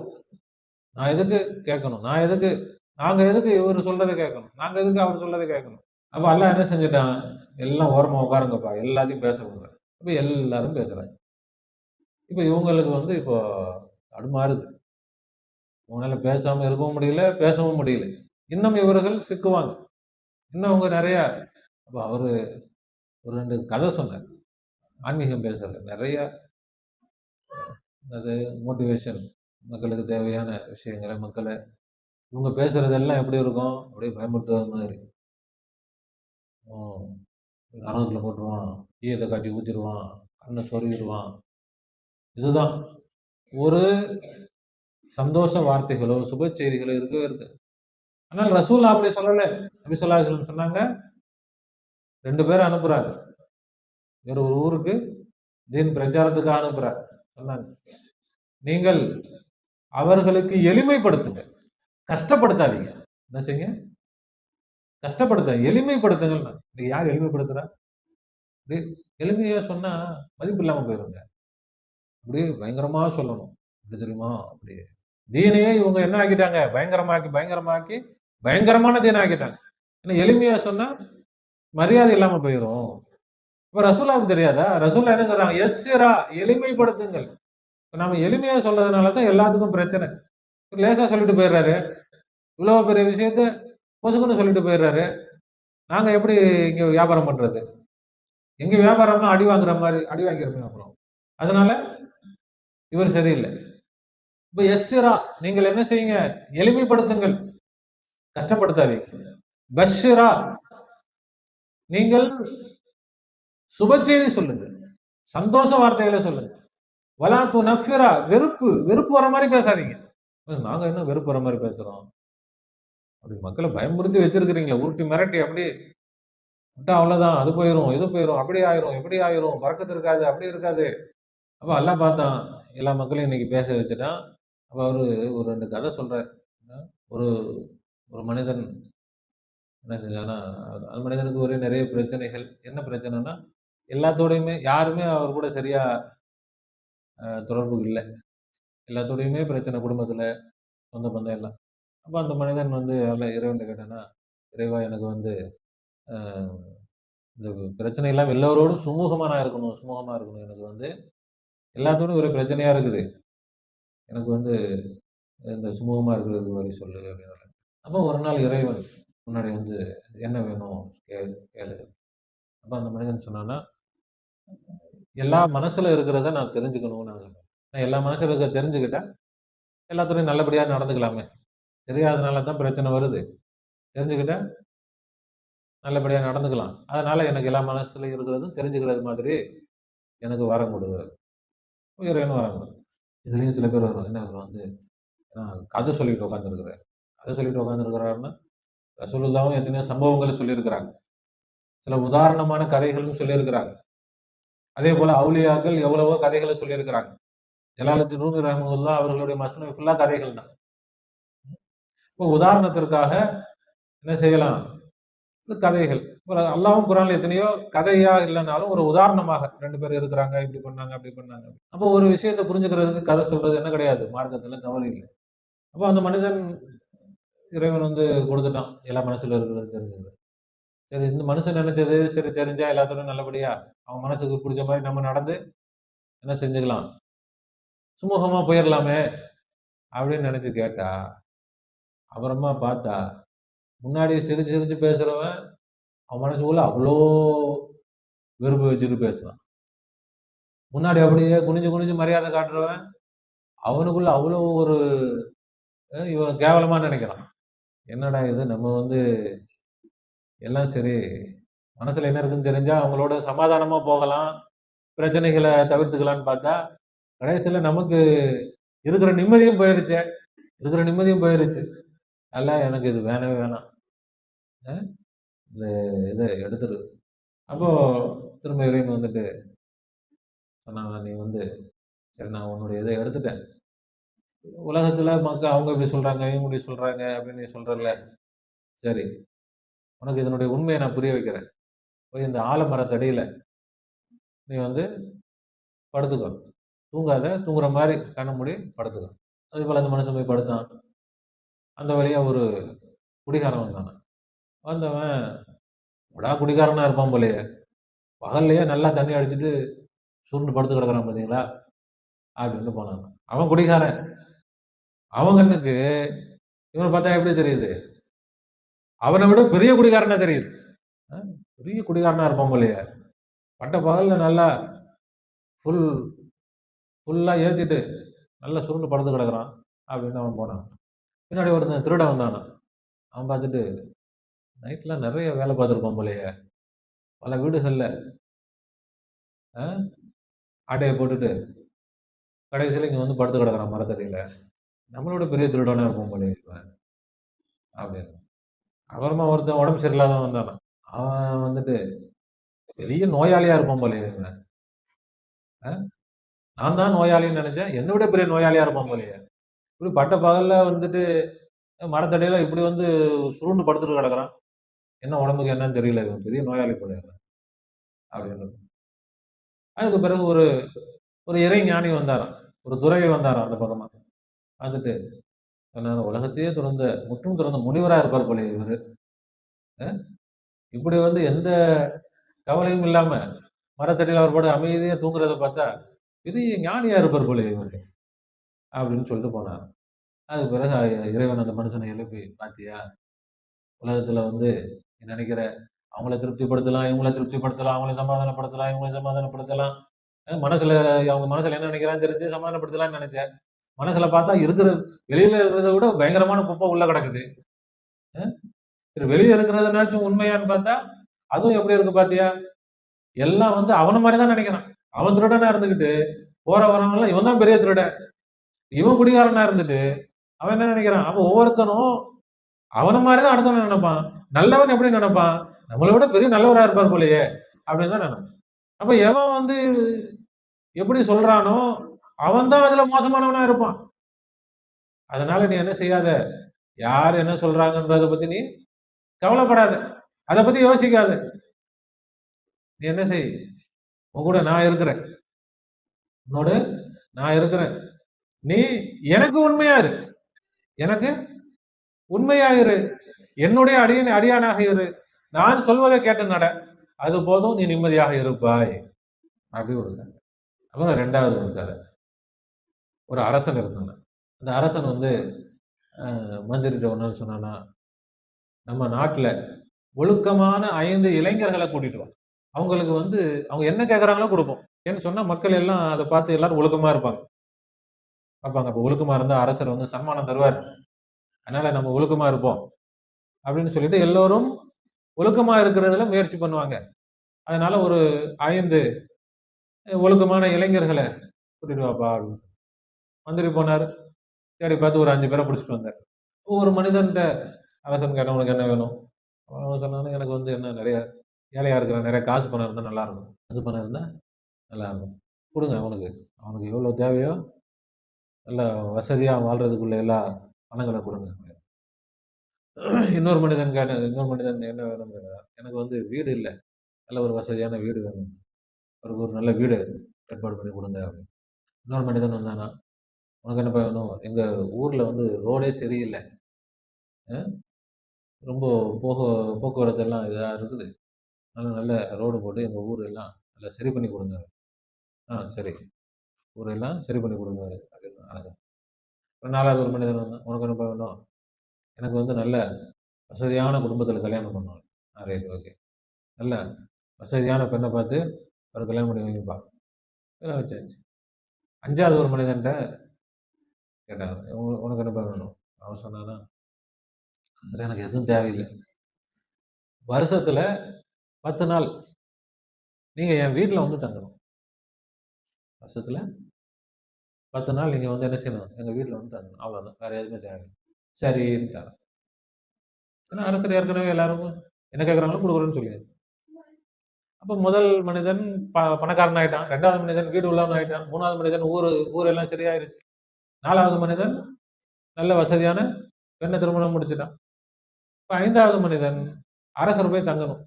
நான் எதுக்கு கேட்கணும், நாங்க எதுக்கு இவர் சொல்றதை கேட்கணும், நாங்க எதுக்கு அவர் சொல்றதை கேட்கணும். அப்ப அல்லாஹ் என்ன செஞ்சுட்டான், எல்லாம் ஓரமா உட்காருங்கப்பா, எல்லாத்தையும் பேச விடுறேன். இப்ப எல்லாரும் பேசுறாங்க. இப்ப இவங்களுக்கு வந்து இப்போ தடுமாறுது. உங்களால பேசாம இருக்கவும் முடியல, பேசவும் முடியல. இன்னும் இவர்கள் சிக்குவாங்க. இன்னும் அவங்க நிறைய. அப்ப அவரு ஒரு 2 கதை சொன்னார். ஆன்மீகம் பேசுறது நிறைய, அது மோட்டிவேஷன், மக்களுக்கு தேவையான விஷயங்களை மக்களை இவங்க பேசுறதெல்லாம் எப்படி இருக்கும், அப்படியே பயமுறுத்துறது மாதிரி. நரகத்துல போட்டுருவான், ஈயத்தை காய்ச்சி ஊத்திடுவான், கண்ணை சொருகிடுவான். இதுதான் ஒரு சந்தோஷ வார்த்தைகளோ சுப செய்திகளோ இருக்கவே இருக்கு. ஆனால் ரசூல் அப்படி சொல்லல. நபி ஸல்லல்லாஹு அலைஹி வஸல்லம் சொன்னாங்க, 2 பேரை அனுப்புறாரு, வேற ஒரு ஊருக்கு தீன் பிரச்சாரத்துக்காக அனுப்புறாரு. சொன்னாங்க, நீங்கள் அவர்களுக்கு எளிமைப்படுத்துங்க, கஷ்டப்படுத்தாதீங்க. என்ன செய்யுங்க, எளிமைப்படுத்துங்க. யார் எளிமைப்படுத்துறா, எளிமையா சொன்னா மதிப்பு இல்லாம போயிருங்க. அப்படியே பயங்கரமா சொல்லணும், அப்படி தெரியுமா, அப்படி தீனையே இவங்க என்ன ஆக்கிட்டாங்க, பயங்கரமாக்கி பயங்கரமான தீனை ஆக்கிட்டாங்க. ஏன்னா எளிமையா சொன்னா மரியாதை இல்லாம போயிடும். இப்ப ரசூலாவுக்கு தெரியாதா, ரசூலா என்ன சொல்றாங்க, எஸ்ஸிரா, எளிமைப்படுத்துங்கள். நாம எளிமையா சொல்றதுனாலதான் எல்லாத்துக்கும் பிரச்சனை. லேசா சொல்லிட்டு போயிடுறாரு, இவ்வளவு பெரிய விஷயத்த பொசுக்குன்னு சொல்லிட்டு போயிடுறாரு. நாங்க எப்படி இங்க வியாபாரம் பண்றது, எங்க வியாபாரம்னா அடி வாங்குற மாதிரி அடி வாங்கிருப்போம் அப்புறம். அதனால இவர் சரியில்லை. இப்ப எஸ்ஸிரா, நீங்கள் என்ன செய்யுங்க, எளிமைப்படுத்துங்கள், கஷ்டப்படுத்தாதீங்க. பஷ்ஷிரா, நீங்கள் சுப செய்தி சொல்லுங்க, சந்தோஷ வார்த்தைகளை சொல்லுங்க. வலா துனஃபிரா, வெறுப்பு வர மாதிரி பேசாதீங்க. நாங்க என்ன வெறுப்பு வர மாதிரி பேசுறோம், அப்படி மக்களை பயமுறுத்தி வச்சிருக்கிறீங்களா, உருட்டி மிரட்டி அப்படி விட்டா அவ்வளவுதான், அது போயிரும், இது போயிரும், அப்படி ஆயிரும், இப்படி ஆயிரும், பறக்கத்து இருக்காது, அப்படி இருக்காது. அப்ப அல்லாஹ் பார்த்தான், எல்லா மக்களையும் இன்னைக்கு பேச வச்சுட்டான். அப்ப அவரு ஒரு 2 கதை சொல்றாரு. ஒரு ஒரு மனிதன் என்ன செஞ்சானா, அந்த மனிதனுக்கு ஒரே நிறைய பிரச்சனைகள். என்ன பிரச்சனைனா, எல்லாத்தோடையுமே யாருமே அவர் கூட சரியா தொடர்பு இல்லை. எல்லாத்தோடையுமே பிரச்சனை, குடும்பத்துல சொந்த பந்தம் எல்லாம். அப்ப அந்த மனிதன் வந்து அல்ல இறைவன் கேட்டானா, இறைவா எனக்கு வந்து அஹ், இந்த பிரச்சனை எல்லாம் எல்லோரோடும் சுமூகமா நான் இருக்கணும், சுமூகமா இருக்கணும். எனக்கு வந்து எல்லாத்தோடும் ஒரு பிரச்சனையா இருக்குது. எனக்கு வந்து இந்த சுமூகமா இருக்கிறதுக்கு வழி சொல்லு அப்படின்னு. அப்போ ஒரு நாள் இறைவன் முன்னாடி வந்து என்ன வேணும் கேளு கேளு. அப்ப அந்த மனிதன் சொன்னான்னா, எல்லா மனசுல இருக்கிறத நான் தெரிஞ்சுக்கணும்னு நான் சொன்னேன். நான் எல்லா மனசுல இருக்கிறத தெரிஞ்சுக்கிட்டா எல்லாத்துலயும் நல்லபடியா நடந்துக்கலாமே. தெரியாதனால தான் பிரச்சனை வருது. தெரிஞ்சுக்கிட்டா நல்லபடியா நடந்துக்கலாம். அதனால எனக்கு எல்லா மனசுல இருக்கிறதும் தெரிஞ்சுக்கிறது மாதிரி எனக்கு வரம் கொடு. இறைவன் வரம் கொடு. இதுலயும் சில பேர் வரும். என்ன வரும் வந்து கதை சொல்லிட்டு உட்கார்ந்திருக்கிறார். கதை சொல்லிட்டு உட்கார்ந்திருக்கிறாருன்னா, ரசூலுல்லாவும் எத்தனையோ சம்பவங்கள சொல்லியிருக்கிறாங்க. சில உதாரணமான கதைகளும் சொல்லியிருக்கிறாங்க. அதே போல அவுலியாக்கள் எவ்வளவோ கதைகள சொல்லியிருக்கிறாங்க. ஜலாலுத்தீன் ரூமி ரஹ்மத்துல்லாஹ் அவர்களுடைய மஸ்னத் ஃபுல்லா கதைகள் தான். இப்போ உதாரணத்திற்காக என்ன செய்யலாம்? இந்த கதைகள். ஒரு அல்லாஹ்வும் குர்ஆன்ல எத்தனையோ கதையா இல்லனாலும் ஒரு உதாரணமாக 2 பேர் இருக்கிறாங்க, இப்படி பண்ணாங்க, அப்படி பண்ணாங்க. அப்போ ஒரு விஷயத்த புரிஞ்சுக்கிறதுக்கு கதை சொல்றது என்ன கிடையாது. மார்க்கத்துல தவறு இல்ல. அப்போ அந்த மனிதன் இறைவன் வந்து கொடுத்துட்டான். எல்லா மனசுல இருக்கிறது தெரிஞ்சது. சரி இந்த மனுஷன் நினைச்சது சரி தெரிஞ்சா எல்லாத்தோடும் நல்லபடியா அவன் மனசுக்கு புடிச்ச மாரி நம்ம நடந்து என்ன செஞ்சுக்கலாம்? சுமூகமா போயிரலாமே அப்படின்னு நினைச்சு கேட்டா, அப்புறமா பார்த்தா, முன்னாடி சிரிச்சு சிரிச்சு பேசுறவன் அவன் மனசுக்குள்ள அவ்ளோ வெறுப்பு வச்சுட்டு பேசுறான். முன்னாடி அப்படியே குனிஞ்சு குனிஞ்சு மரியாதை காட்டுறவன், அவனுக்குள்ள அவ்வளோ ஒரு இவன் கேவலமா நினைக்கிறான். என்னடா இது நம்ம வந்து எல்லாம் சரி, மனசுல என்ன இருக்குன்னு தெரிஞ்சா அவங்களோட சமாதானமா போகலாம், பிரச்சனைகள தவிர்த்துக்கலான்னு பார்த்தா, கடைசியில நமக்கு இருக்கிற நிம்மதியும் போயிருச்சே! இருக்கிற நிம்மதியும் போயிருச்சு. அதெல்லாம் எனக்கு இது வேணவே வேணாம். அ இந்த இத எடுத்துரு. அப்போ திரும்ப இறைவன் வந்துட்டு சொன்னாங்க, "நீ வந்து சரி நான் உன்னுடைய இத எடுத்துட்டேன். உலகத்துல அவங்க இப்படி சொல்றாங்க, இவங்க இப்படி சொல்றாங்க அப்படின்னு நீ சொல்றல்ல. சரி, உனக்கு இதனுடைய உண்மைய நான் புரிய வைக்கிறேன். போய் இந்த ஆலமரத்தடியில நீ வந்து படுத்துக்கோ. தூங்காத, தூங்குற மாரி கண்ண மூடி படுத்துக்கோ." அதேபோல அந்த மனுஷன் போய் படுத்தான். அந்த வழியா ஒரு குடிகாரன் வந்தானாம். வந்தவன் குடிகாரனா இருப்பான் போலயே! பகல்லேயே நல்லா தண்ணி அடிச்சுட்டு சுருண்டு படுத்து கிடக்குறான் பார்த்தீங்களா? அப்படின்னு போனாங்க. அவன் குடிகாரன். அவன் கண்ணுக்கு இவன பார்த்தா எப்படி தெரியுது? அவன விட பெரிய குடிகாரனா தெரியுது. அ பெரிய குடிகாரனா இருப்பான் போலயே! பட்ட பகல்ல நல்லா ஃபுல் ஃபுல்லா ஏத்திட்டு நல்லா சுருண்டு படுத்து கிடக்குறான். அப்படின்னு அவன் போனான். பின்னாடி ஒருத்தன் திருடன் வந்தானாம். அவன் பார்த்துட்டு நைட்ல நெறைய வேலை பார்த்துருப்பான் போலயே! பல வீடுகள்ல அ ஆடைய போட்டுட்டு கடைசியில இங்க வந்து படுத்து கிடக்குறான் மரத்தடியில. நம்மளோட பெரிய திருடனா இருப்பான் போலயே இவன். அப்படின்னு. அப்புறமா ஒருத்தன் உடம்பு சரியில்லாதவன் வந்தானாம். அவன் வந்துட்டு பெரிய நோயாளியா இருப்பான் போலயே இவன். அ நான் தான் நோயாளின்னு நெனச்சேன். என்ன விட பெரிய நோயாளியா இருப்பான் போலயே. இப்படி பட்ட பகல்ல வந்துட்டு மரத்தடியில இப்படி வந்து சுருண்டு படுத்துட்டு கிடக்குறான். என்ன உடம்புக்கு என்னன்னு தெரியல இவன். பெரிய நோயாளி போல இவன். அப்படின்னு. அதுக்கு பிறகு ஒரு ஒரு இறை ஞானி வந்தாராம். ஒரு துறவி வந்தாராம் அந்த பக்கமா. வந்துட்டு சொன்னாரு, "உலகத்தையே துறந்த முற்றும் துறந்த முனிவரா இருப்பார் போலயே இவரு. அ இப்படி வந்து எந்த கவலையும் இல்லாம மரத்தடியில அவர் பாட்டுக்கு அமைதியா தூங்குறத பார்த்தா, பெரிய ஞானியா இருப்பார் போலயே இவரு." அப்படின்னு சொல்லிட்டு போனாரு. அதுக்கு பிறகு இறைவன் அந்த மனுஷனை எழுப்பி, "பாத்தியா? உலகத்துல வந்து நீ நினைக்கிற அவங்கள திருப்திப்படுத்தலாம், இவங்கள திருப்திப்படுத்தலாம், அவங்கள சமாதானப்படுத்தலாம், இவங்கள சமாதானப்படுத்தலாம். மனசுல அவங்க மனசுல என்ன நினைக்கிறான்னு தெரிஞ்சு சமாதானப்படுத்தலாம்ன்னு நினைச்ச. மனசுல பார்த்தா வெளியில இருக்கிறத விட பயங்கரமான குப்பை உள்ள கிடக்குது. அ சரி வெளிய இருக்கிறதுனாச்சும் உண்மையான்னு பார்த்தா, அதுவும் எப்படி இருக்கு பாத்தியா? எல்லாம் வந்து அவன மாரி தான் நினைக்கிறான். அவன் திருடனா இருந்துகிட்டு, போற வரவங்கலாம் இவன் தான் பெரிய திருடன். இவன் குடிகாரனா இருந்துட்டு, அவன் என்ன நினைக்கிறான்? அப்ப ஒவ்வொருத்தனும் அவன மாரி தான் அடுத்தவன் நினைப்பான். நல்லவன் எப்படி நினைப்பான்? நம்மள விட பெரிய நல்லவரா இருப்பார் போலயே! அப்படின்னு தான் நினைப்பான். அப்ப எவன் வந்து எப்படி சொல்றானோ, அவன் தான் அதுல மோசமானவனா இருப்பான். அதனால நீ என்ன செய்யாத, யார் என்ன சொல்றாங்கன்றத பத்தி நீ கவலைப்படாத. அத பத்தி யோசிக்காத. நீ என்ன செய், உன் கூட நான் இருக்கிறேன். உன்னோடு நான் இருக்கிறேன். நீ எனக்கு உண்மையா இரு. எனக்கு உண்மையாயிரு, என்னுடைய அடியானாக இரு, நான் சொல்வதை கேட்டு நட, அது போதும், நீ நிம்மதியாக இருப்பாய். அப்படி ஒரு கதை. அப்புறம் ரெண்டாவது ஒரு கதை. ஒரு அரசன் இருந்தாங்க. அந்த அரசன் வந்து மந்திரிட்ட ஒரு நாள் சொன்னானா, நம்ம நாட்டுல ஒழுக்கமான 5 இளைஞர்களை கூட்டிட்டு வா. அவங்களுக்கு வந்து அவங்க என்ன கேட்கறாங்களோ கொடுப்போம். ஏன்னு சொன்னா மக்கள் எல்லாம் அதை பார்த்து எல்லாரும் ஒழுக்கமா இருப்பாங்க. பார்ப்பாங்க. அப்ப ஒழுக்கமா இருந்தா அரசர் வந்து சன்மானம் தருவார். அதனால நம்ம ஒழுக்கமா இருப்போம் அப்படின்னு சொல்லிட்டு எல்லோரும் ஒழுக்கமா இருக்கிறதுல முயற்சி பண்ணுவாங்க. அதனால ஒரு 5 ஒழுக்கமான இளைஞர்களை கூட்டிட்டு வாப்பா அப்படின்னு மந்திரி போனாரு. தேடி பார்த்து ஒரு 5 பேரை பிடிச்சிட்டு வந்தார். ஒவ்வொரு மனிதன்கிட்ட அரசன் கேட்ட, உனக்கு என்ன வேணும்? அவன் சொன்னானு, எனக்கு வந்து என்ன நிறைய ஏழையா இருக்கிற, நிறைய காசு பணம் இருந்தா நல்லா இருக்கும். காசு பணம் இருந்தா நல்லா இருக்கும், கொடுங்க அவனுக்கு. அவனுக்கு எவ்வளவு தேவையோ நல்ல வசதியா வாழ்றதுக்குள்ள எல்லா பணங்களை கொடுங்க. இன்னொரு மனிதன் என்ன வேணும் கேட்டார். எனக்கு வந்து வீடு இல்லை, நல்ல ஒரு வசதியான வீடு வேணும், அவருக்கு ஒரு நல்ல வீடு ஏற்பாடு பண்ணி கொடுங்க அப்படின்னு. இன்னொரு மனிதன் வந்தானா, உனக்கு என்னப்பா வேணும்? எங்க ஊர்ல வந்து ரோடே சரியில்லை, ரொம்ப போக்குவரத்து எல்லாம் இதா இருக்குது, நல்ல நல்ல ரோடு போட்டு எங்க ஊர் எல்லாம் நல்லா சரி பண்ணி கொடுங்க. சரி, ஊரெல்லாம் சரி பண்ணி கொடுங்க அப்படின்னு அரசன். 4வது ஒரு மனிதன் வந்தான், உனக்கு என்னப்பா வேணும்? எனக்கு வந்து நல்ல வசதியான குடும்பத்துல கல்யாணம் பண்ணுவாங்க. ரைட், ஓகே, நல்ல வசதியான பெண்ணை பார்த்து ஒரு கல்யாணம் பண்ணி வைங்கப்பா. வச்சாச்சு. 5வது ஒரு மனிதன்ட்ட கேட்டாங்க, உனக்கு என்னப்பா வேணும்? அவன் சொன்னானா, சரி, எனக்கு எதுவும் தேவையில்லை, வருஷத்துல 10 நாள் நீங்க என் வீட்டுல வந்து தங்கணும். வருஷத்துல 10 நாள் நீங்க வந்து என்ன செய்யணும்? எங்க வீட்டுல வந்து தங்கணும், அவ்வளவுதான், வேற எதுவுமே தேவையில்லை. சரின்ட்டாங்க. ஏன்னா அரசர் ஏற்கனவே எல்லாருக்கும் என்ன கேட்கறாங்களோ கொடுக்குறேன்னு சொல்லி. அப்ப முதல் மனிதன் பணக்காரன் ஆயிட்டான். 2வது மனிதன் வீடு உள்ளவன் ஆயிட்டான். 3வது மனிதன் ஊரெல்லாம் சரியாயிருச்சு. 4வது மனிதன் நல்ல வசதியான பெண்ணை திருமணம் முடிச்சுட்டான். இப்ப 5வது மனிதன் அரசர் போய் தங்கணும்.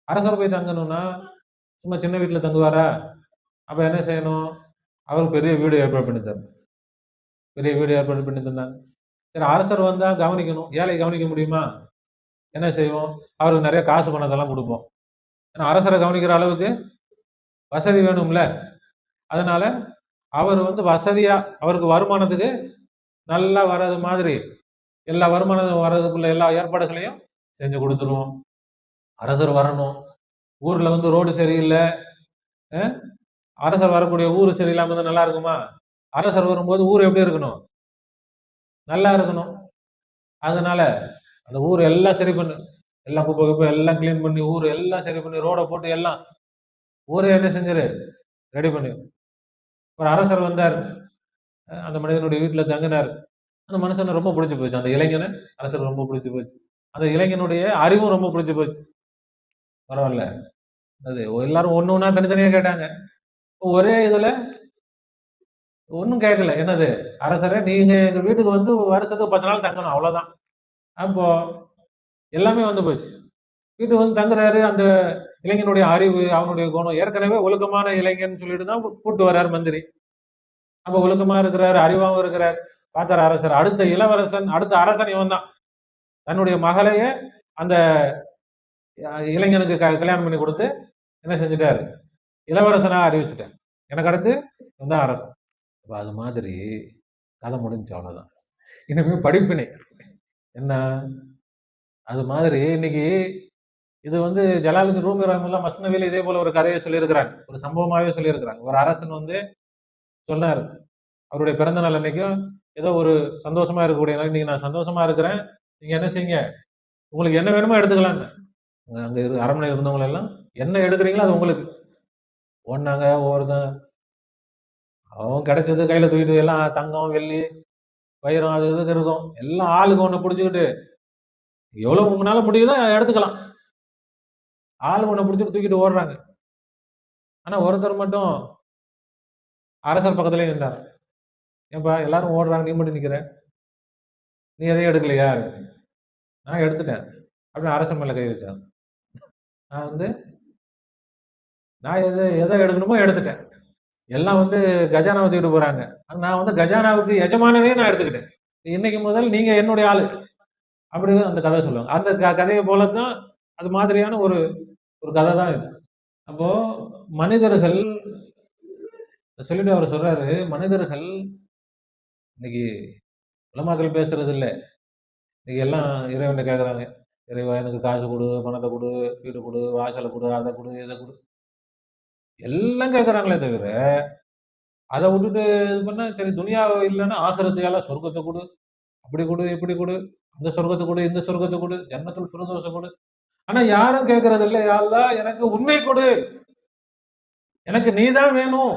அரசர் போய் தங்கணும்னா சும்மா சின்ன வீட்டுல தங்குவாரா? அப்ப என்ன செய்யணும்? அவருக்கு பெரிய வீடு ஏற்பாடு பண்ணி தரணும். பெரிய வீடு ஏற்பாடு பண்ணி தந்தாங்க. சரி, அரசர் வந்தா கவனிக்கணும். ஏழை கவனிக்க முடியுமா? என்ன செய்வோம்? அவருக்கு நிறைய காசு பணத்தெல்லாம் கொடுப்போம். ஏன்னா அரசரை கவனிக்கிற அளவுக்கு வசதி வேணும்ல. அதனால அவர் வந்து வசதியா, அவருக்கு வருமானத்துக்கு நல்லா வர்றது மாதிரி எல்லா வருமானம் வர்றதுக்குள்ள எல்லா ஏற்பாடுகளையும் செஞ்சு கொடுத்துருவோம். அரசர் வரணும், ஊர்ல வந்து ரோடு சரியில்லை, அரசர் வரக்கூடிய ஊர் சரியில்லாம இருந்தா நல்லா இருக்குமா? அரசர் வரும்போது ஊர் எப்படி இருக்கணும்? நல்லா இருக்கணும். அதனால அந்த ஊர் எல்லாம் சரி பண்ணு, எல்லாம் குப்பை எல்லாம் கிளீன் பண்ணி, ஊர் எல்லாம் சரி பண்ணி, ரோட போட்டு எல்லாம் ஊரே என்ன செஞ்சிரு, ரெடி பண்ணி. ஒரு அரசர் வந்தார், அந்த மனிதனுடைய வீட்டுல தங்கினார். அந்த மனுஷனை ரொம்ப பிடிச்சு போச்சு, அந்த இளைஞனை அரசர் ரொம்ப பிடிச்சு போச்சு. அந்த இளைஞனுடைய அறிவும் ரொம்ப பிடிச்சு போச்சு. பரவாயில்ல, அது எல்லாரும் ஒண்ணு ஒண்ணா தனித்தனியா கேட்டாங்க. ஒரே இதுல ஒன்னும் கேட்கல. என்னது, அரசரே நீங்க எங்க வீட்டுக்கு வந்து வருஷத்துக்கு 10 நாள் தங்கணும், அவ்வளவுதான். அப்போ எல்லாமே வந்து போச்சு. வீட்டுக்கு வந்து தங்குறாரு. அந்த இளைஞனுடைய அறிவு, அவனுடைய குணம், ஏற்கனவே ஒழுக்கமான இளைஞன் சொல்லிட்டு தான் கூட்டு வர்றாரு மந்திரி. அப்ப ஒழுக்கமா இருக்கிறாரு, அறிவாவும் இருக்கிறார். பார்த்தார் அரசர், அடுத்த இளவரசன், அடுத்த அரசன் இவன் தான். தன்னுடைய மகளையே அந்த இளைஞனுக்கு கல்யாணம் பண்ணி கொடுத்து என்ன செஞ்சுட்டாரு, இளவரசனா அறிவிச்சுட்டார். எனக்கு அடுத்து இவன் அரசன். அது மாதிரி கதை முடிஞ்சு, அவ்வளவுதான். இனிமே படிப்பினை என்ன? அது மாதிரி இன்னைக்கு இது வந்து ஜலாலுதீன் ரூமி ரஹ்மத்துல்லாஹ் மஸ்னவில இதே போல ஒரு கதையை சொல்லியிருக்கிறாங்க, ஒரு சம்பவமாவே சொல்லியிருக்கிறாங்க. ஒரு அரசன் வந்து சொன்னார், அவருடைய பிறந்த நாள் அன்னைக்கும் ஏதோ ஒரு சந்தோஷமா இருக்கக்கூடிய நாள், இன்னைக்கு நான் சந்தோஷமா இருக்கிறேன், நீங்க என்ன செய்யுங்க, உங்களுக்கு என்ன வேணுமோ எடுத்துக்கலான்னு. அங்க அரண்மனை இருந்தவங்க எல்லாம் என்ன எடுக்கிறீங்களோ அது உங்களுக்கு ஒன்னாங்க. ஒவ்வொருத்தன் அவன் கிடைச்சது கையில தூக்கிட்டு எல்லாம் தங்கம் வெள்ளி வைரம் அது இதுக்கு இருக்கும், எல்லாம் ஆளுக்கு ஒண்ணு பிடிச்சுக்கிட்டு எவ்வளவு உங்களால முடியுதோ எடுத்துக்கலாம், ஆளு ஒண்ணு பிடிச்சிட்டு தூக்கிட்டு ஓடுறாங்க. ஆனா ஒருத்தர் மட்டும் அரசர் பக்கத்துலயே நின்றார். ஏன்பா எல்லாரும் ஓடுறாங்க, நீ மட்டும் நிக்கிற, நீ எதையும் எடுக்கலையா? நான் எடுத்துட்டேன் அப்படின்னு அரசன் மேல கை வச்சான். நான் எதை எடுக்கணுமோ எடுத்துட்டேன், எல்லாம் வந்து கஜானாவை தூக்கிட்டு போறாங்க, நான் வந்து கஜானாவுக்கு எஜமானவே நான் எடுத்துக்கிட்டேன், இன்னைக்கு முதல் நீங்க என்னுடைய ஆளு, அப்படி அந்த கதை சொல்லுவாங்க. அந்த கதையை போலத்தான் அது மாதிரியான ஒரு ஒரு கதை தான் இது. அப்போ மனிதர்கள் சொல்லிட்டு அவர் சொல்றாரு, மனிதர்கள் இன்னைக்கு உலமாக்கள் பேசுறது இல்ல. இன்னைக்கு எல்லாம் இறைவனை கேட்கறாங்க. இறைவா எனக்கு காசு கொடு, பணத்தை கொடு, வீடு கொடு, வாசலை கொடு, அதை கொடு, இதை கொடு. எல்லாம் கேட்கறாங்களே தவிர, அதை விட்டுட்டு இது பண்ணா சரி துனியா இல்லைன்னா ஆகிரத்தையால சொர்க்கத்தை கொடு, அப்படி கொடு, இப்படி கொடு, அந்த சொர்க்கத்தை கொடு, இந்த சொர்க்கத்தை கொடு, ஜன்னத்துல் ஃபிர்தௌஸை கொடு. ஆனா யாரும் கேட்கறது இல்லை, யா அல்லாஹ் எனக்கு உண்மை கொடு, எனக்கு நீதான் வேணும்.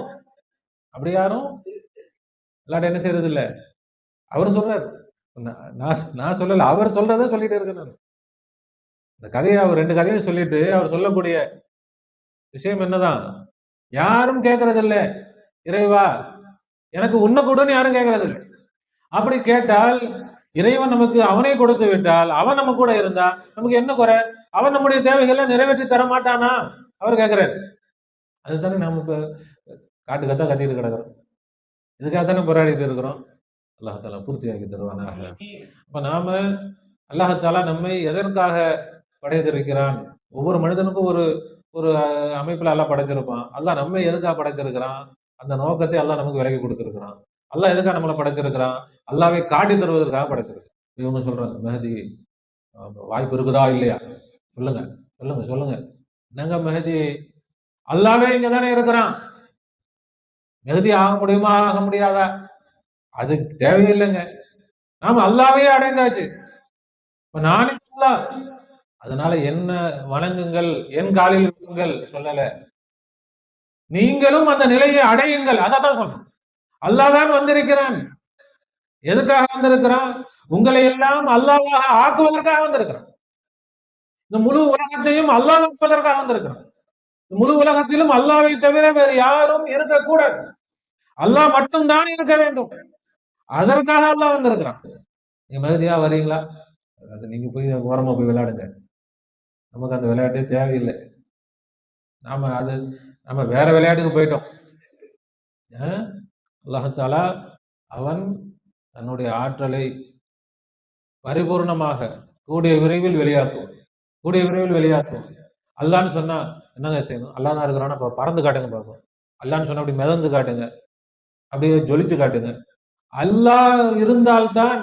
அப்படி யாரும் அல்லாஹ் என்ன செய்யறது இல்ல. அவர் சொல்றாரு, நான் சொல்லல, அவர் சொல்றதை சொல்லிட்டு இருக்கேன் நான். இந்த கதையை அவர் 2 கதையை சொல்லிட்டு அவர் சொல்லக்கூடிய விஷயம் என்னதான், யாரும் கேட்கறது இல்ல, இறைவா எனக்கு உன்னை கொடுன்னு யாரும் கேட்கறது இல்லை. அப்படி கேட்டால் இறைவன் நமக்கு அவனை கொடுத்து விட்டால், அவன் நம்ம கூட இருந்தா நமக்கு என்ன குறை? அவன் நம்முடைய தேவைகளை நிறைவேற்றி தர மாட்டானா? அவர் கேட்கிறாரு. அதுதானே நாம இப்ப காட்டு கத்தா கத்திட்டு கிடக்குறோம். இதுக்காக தானே போராடிட்டு இருக்கிறோம். அல்லாஹாலா பூர்த்தியாக்கி தருவானாக. அப்ப நாம அல்லாஹாலா நம்மை எதற்காக படைத்திருக்கிறான்? ஒவ்வொரு மனிதனுக்கும் ஒரு ஒரு அமைப்புல அல்லாஹ் படைச்சிருப்பான். அல்லாஹ் நம்மை எதுக்காக படைச்சிருக்கிறான்? அந்த நோக்கத்தை அல்லாஹ் நமக்கு விலகி கொடுத்திருக்கிறான். அல்லாஹ் எதுக்காக நம்மளை படைச்சிருக்கிறான்? அல்லாஹ்வை காட்டி தருவதற்காக படைச்சிருக்கிறான். இவங்க சொல்றாங்க, மெஹதி வாய்ப்பு இருக்குதா இல்லையா? சொல்லுங்க சொல்லுங்க சொல்லுங்க. என்னங்க மெஹதி, அல்லாஹ்வே இங்க தானே இருக்கிறான், மெஹதி ஆக முடியுமா ஆக முடியாதா? அது தேவையில்லைங்க. நாம அல்லாஹ்வே அடைந்தாச்சு. இப்ப நானே அல்லாஹ், அதனால என்ன வணங்குங்கள், என் காலில் விழுங்கள் சொல்லல, நீங்களும் அந்த நிலையை அடையுங்கள். அதான் சொல்லணும். அல்லாஹ் தான் வந்திருக்கிறான். எதுக்காக வந்திருக்கிறான்? உங்களை எல்லாம் அல்லாஹ்வாக ஆக்குவதற்காக வந்திருக்கிறான். இந்த முழு உலகத்தையும் அல்லாஹ் ஆக்குவதற்காக வந்திருக்கிறான். முழு உலகத்திலும் அல்லாஹ்வை தவிர வேறு யாரும் இருக்கக்கூடாது. அல்லாஹ் மட்டும்தான் இருக்க வேண்டும். அதற்காக அல்லாஹ் வந்திருக்கிறான். நீங்க மறுபடியா வரீங்களா? அது நீங்க போய் ஓரமா போய் விளையாடுங்க. நமக்கு அந்த விளையாட்டே தேவையில்லை. நம்ம வேற விளையாட்டுக்கு போயிட்டோம். அல்லாஹ்தாலா அவன் தன்னுடைய ஆற்றலை பரிபூர்ணமாக கூடிய விரைவில் வெளியாக்கும். அல்லான்னு சொன்னா என்னங்க செய்யணும்? அல்லாஹ் தான் இருக்கிறான்னா பறந்து காட்டுங்க பார்ப்போம். அல்லான்னு சொன்னா அப்படி மிதந்து காட்டுங்க, அப்படியே ஜொலிச்சு காட்டுங்க. அல்லாஹ் இருந்தால்தான்,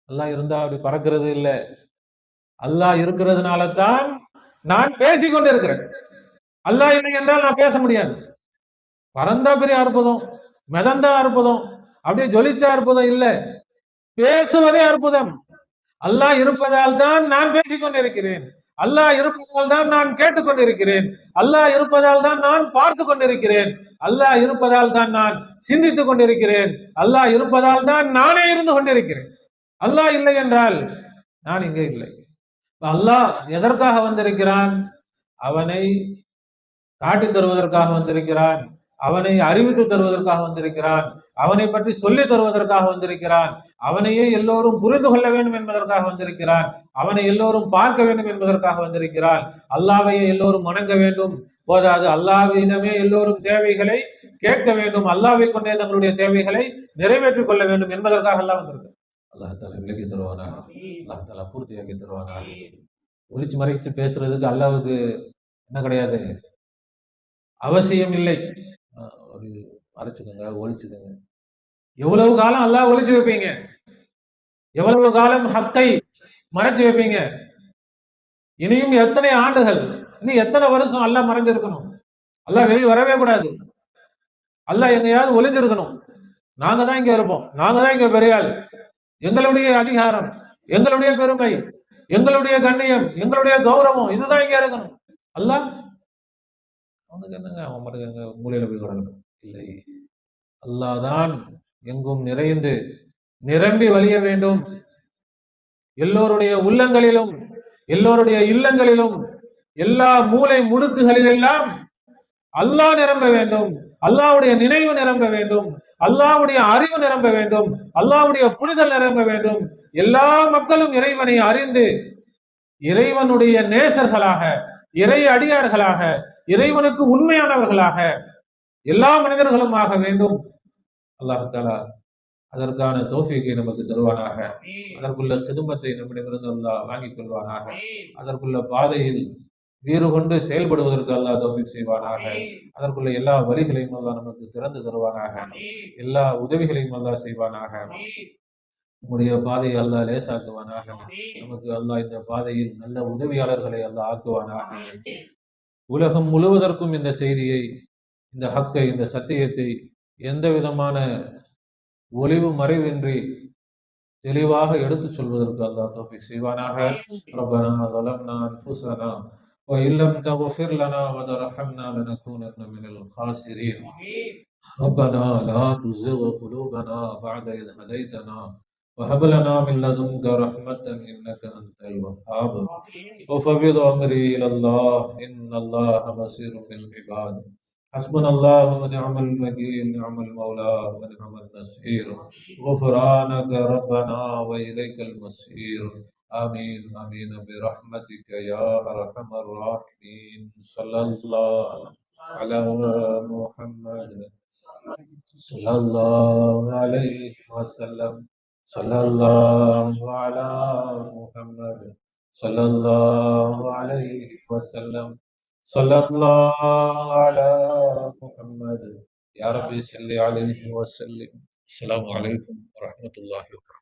அல்லாஹ் இருந்தா அப்படி பறக்கிறது இல்லை. அல்லாஹ் இருக்கிறதுனால தான் நான் பேசிக்கொண்டு இருக்கிறேன். அல்லாஹ் இல்லை என்றால் நான் பேச முடியாது. பறந்தா பெரிய அற்புதம், மிதந்தா அற்புதம், அப்படியே ஜொலிச்சா அற்புதம் இல்ல, பேசுவதே அற்புதம். அல்லாஹ் இருப்பதால் தான் நான் பேசிக் கொண்டிருக்கிறேன். அல்லாஹ் இருப்பதால் தான் நான் கேட்டுக்கொண்டிருக்கிறேன். அல்லாஹ் இருப்பதால் தான் நான் பார்த்து கொண்டிருக்கிறேன். அல்லாஹ் இருப்பதால் தான் நான் சிந்தித்துக் கொண்டிருக்கிறேன். அல்லாஹ் இருப்பதால் தான் நானே இருந்து கொண்டிருக்கிறேன். அல்லாஹ் இல்லை என்றால் நான் இங்கே இல்லை. அல்லாஹ் எதற்காக வந்திருக்கிறான்? அவனை காட்டி தருவதற்காக வந்திருக்கிறான். அவனை அறிவித்து தருவதற்காக வந்திருக்கிறான். அவனை பற்றி சொல்லி தருவதற்காக வந்திருக்கிறான். அவனையே எல்லோரும் புரிந்து கொள்ள வேண்டும் என்பதற்காக வந்திருக்கிறான். அவனை எல்லோரும் பார்க்க வேண்டும் என்பதற்காக வந்திருக்கிறான். அல்லாஹ்வையே எல்லோரும் வணங்க வேண்டும். போதாது, அல்லாஹ்விடமே எல்லோரும் தேவைகளை கேட்க வேண்டும். அல்லாஹ்வை கொண்டே தங்களுடைய தேவைகளை நிறைவேற்றிக் கொள்ள வேண்டும் என்பதற்காக அல்லாஹ் வந்திருக்கிறான். அல்லாஹ்தாலா விலக்கி தருவானா, அல்லாஹ்தாலா பூர்த்தியாக்கி தருவானா. ஒளிச்சு மறைச்சு பேசுறதுக்கு அல்லாஹ்வுக்கு என்ன கிடையாது, அவசியம் இல்லை. ஒரு மறைச்சுக்கோங்க, ஒழிச்சுக்கோங்க. எவ்வளவு காலம் அல்லாஹ் ஒழிச்சு வைப்பீங்க? எவ்வளவு காலம் ஹக்கை மறைச்சு வைப்பீங்க? இனியும் எத்தனை ஆண்டுகள், இன்னும் எத்தனை வருஷம் அல்லாஹ் மறைஞ்சிருக்கணும்? அல்லாஹ் வெளியே வரவே கூடாது. அல்லாஹ் எங்கேயாவது ஒளிஞ்சிருக்கணும். நாங்க தான் இங்க இருப்போம், நாங்க தான் இங்க பெரிய ஆள், எங்களுடைய அதிகாரம், எங்களுடைய பெருமை, எங்களுடைய கண்ணியம், எங்களுடைய கௌரவம், இதுதான் இங்க இருக்கணும். அல்லாஹ் அவனுக்கு என்னங்க, அவன் மட்டும் எங்க மூலையில போய் கிடக்கணும்? இல்லை, அல்லாஹ் தான் எங்கும் நிறைந்து நிரம்பி வழிய வேண்டும். எல்லோருடைய உள்ளங்களிலும், எல்லோருடைய இல்லங்களிலும், எல்லா மூலை முடுக்குகளிலெல்லாம் அல்லாஹ் நிரம்ப வேண்டும். அல்லாஹ்வுடைய நினைவு நிரம்ப வேண்டும். அல்லாஹ்வுடைய அறிவு நிரம்ப வேண்டும். அல்லாஹ்வுடைய புரிதல் நிரம்ப வேண்டும். எல்லா மக்களும் இறைவனை அறிந்து இறைவனுடைய நேசர்களாக, இறை அடியார்களாக, இறைவனுக்கு உண்மையானவர்களாக எல்லா மனிதர்களும் ஆக வேண்டும். அல்லாஹ் தஆலா அதற்கான தௌஃபீக்கை நமக்கு தருவானாக. அதற்குள்ள சிதுமத்தை நம்மிடமிருந்து அல்லாஹ் வாங்கிக் கொள்வானாக. அதற்குள்ள பாதையில் வீறு கொண்டு செயல்படுவதற்கு அல்லாஹ் தௌஃபீக் செய்வானாக. அதற்குள்ள எல்லா வழிகளையும் அல்லாஹ் நமக்கு திறந்து தருவானாக. எல்லா உதவிகளையும் அல்லாஹ் செய்வானாக. நம்முடைய பாதையை அல்லாஹ் லேசாக்குவானாக. நமக்கு அல்லாஹ் இந்த பாதையில் நல்ல உதவியாளர்களை அல்லாஹ் ஆக்குவானாக. உலகம் முழுவதற்கும் இந்த செய்தியை, இந்த ஹக்கை, இந்த சத்தியத்தை எந்த விதமான ஒளிவு மறைவின்றி தெளிவாக எடுத்துச் சொல்வதற்கு அல்லாஹ் தௌஃபீக் செய்வானாக. ரப்பனா ظلمنا أنفسنا وإن لم تغفر لنا وترحمنا لنكونن من الخاسرين. ربنا لا تزغ قلوبنا بعد إذ هديتنا وهب لنا من لدنك رحمة إنك أنت الوهاب. وفوض أمري إلى الله إن الله بصير بالعباد. حسبنا الله ونعم الوكيل، نعم المولى ونعم النصير. غفرانك ربنا وإليك المصير. آمين آمين برحمتك يا أرحم الراحمين. صلى الله على محمد صلى الله عليه وسلم. صلى الله على محمد صلى الله عليه وسلم. صلى الله على محمد. يا ربي صل عليه وسلم. السلام عليكم ورحمة الله وبركاته.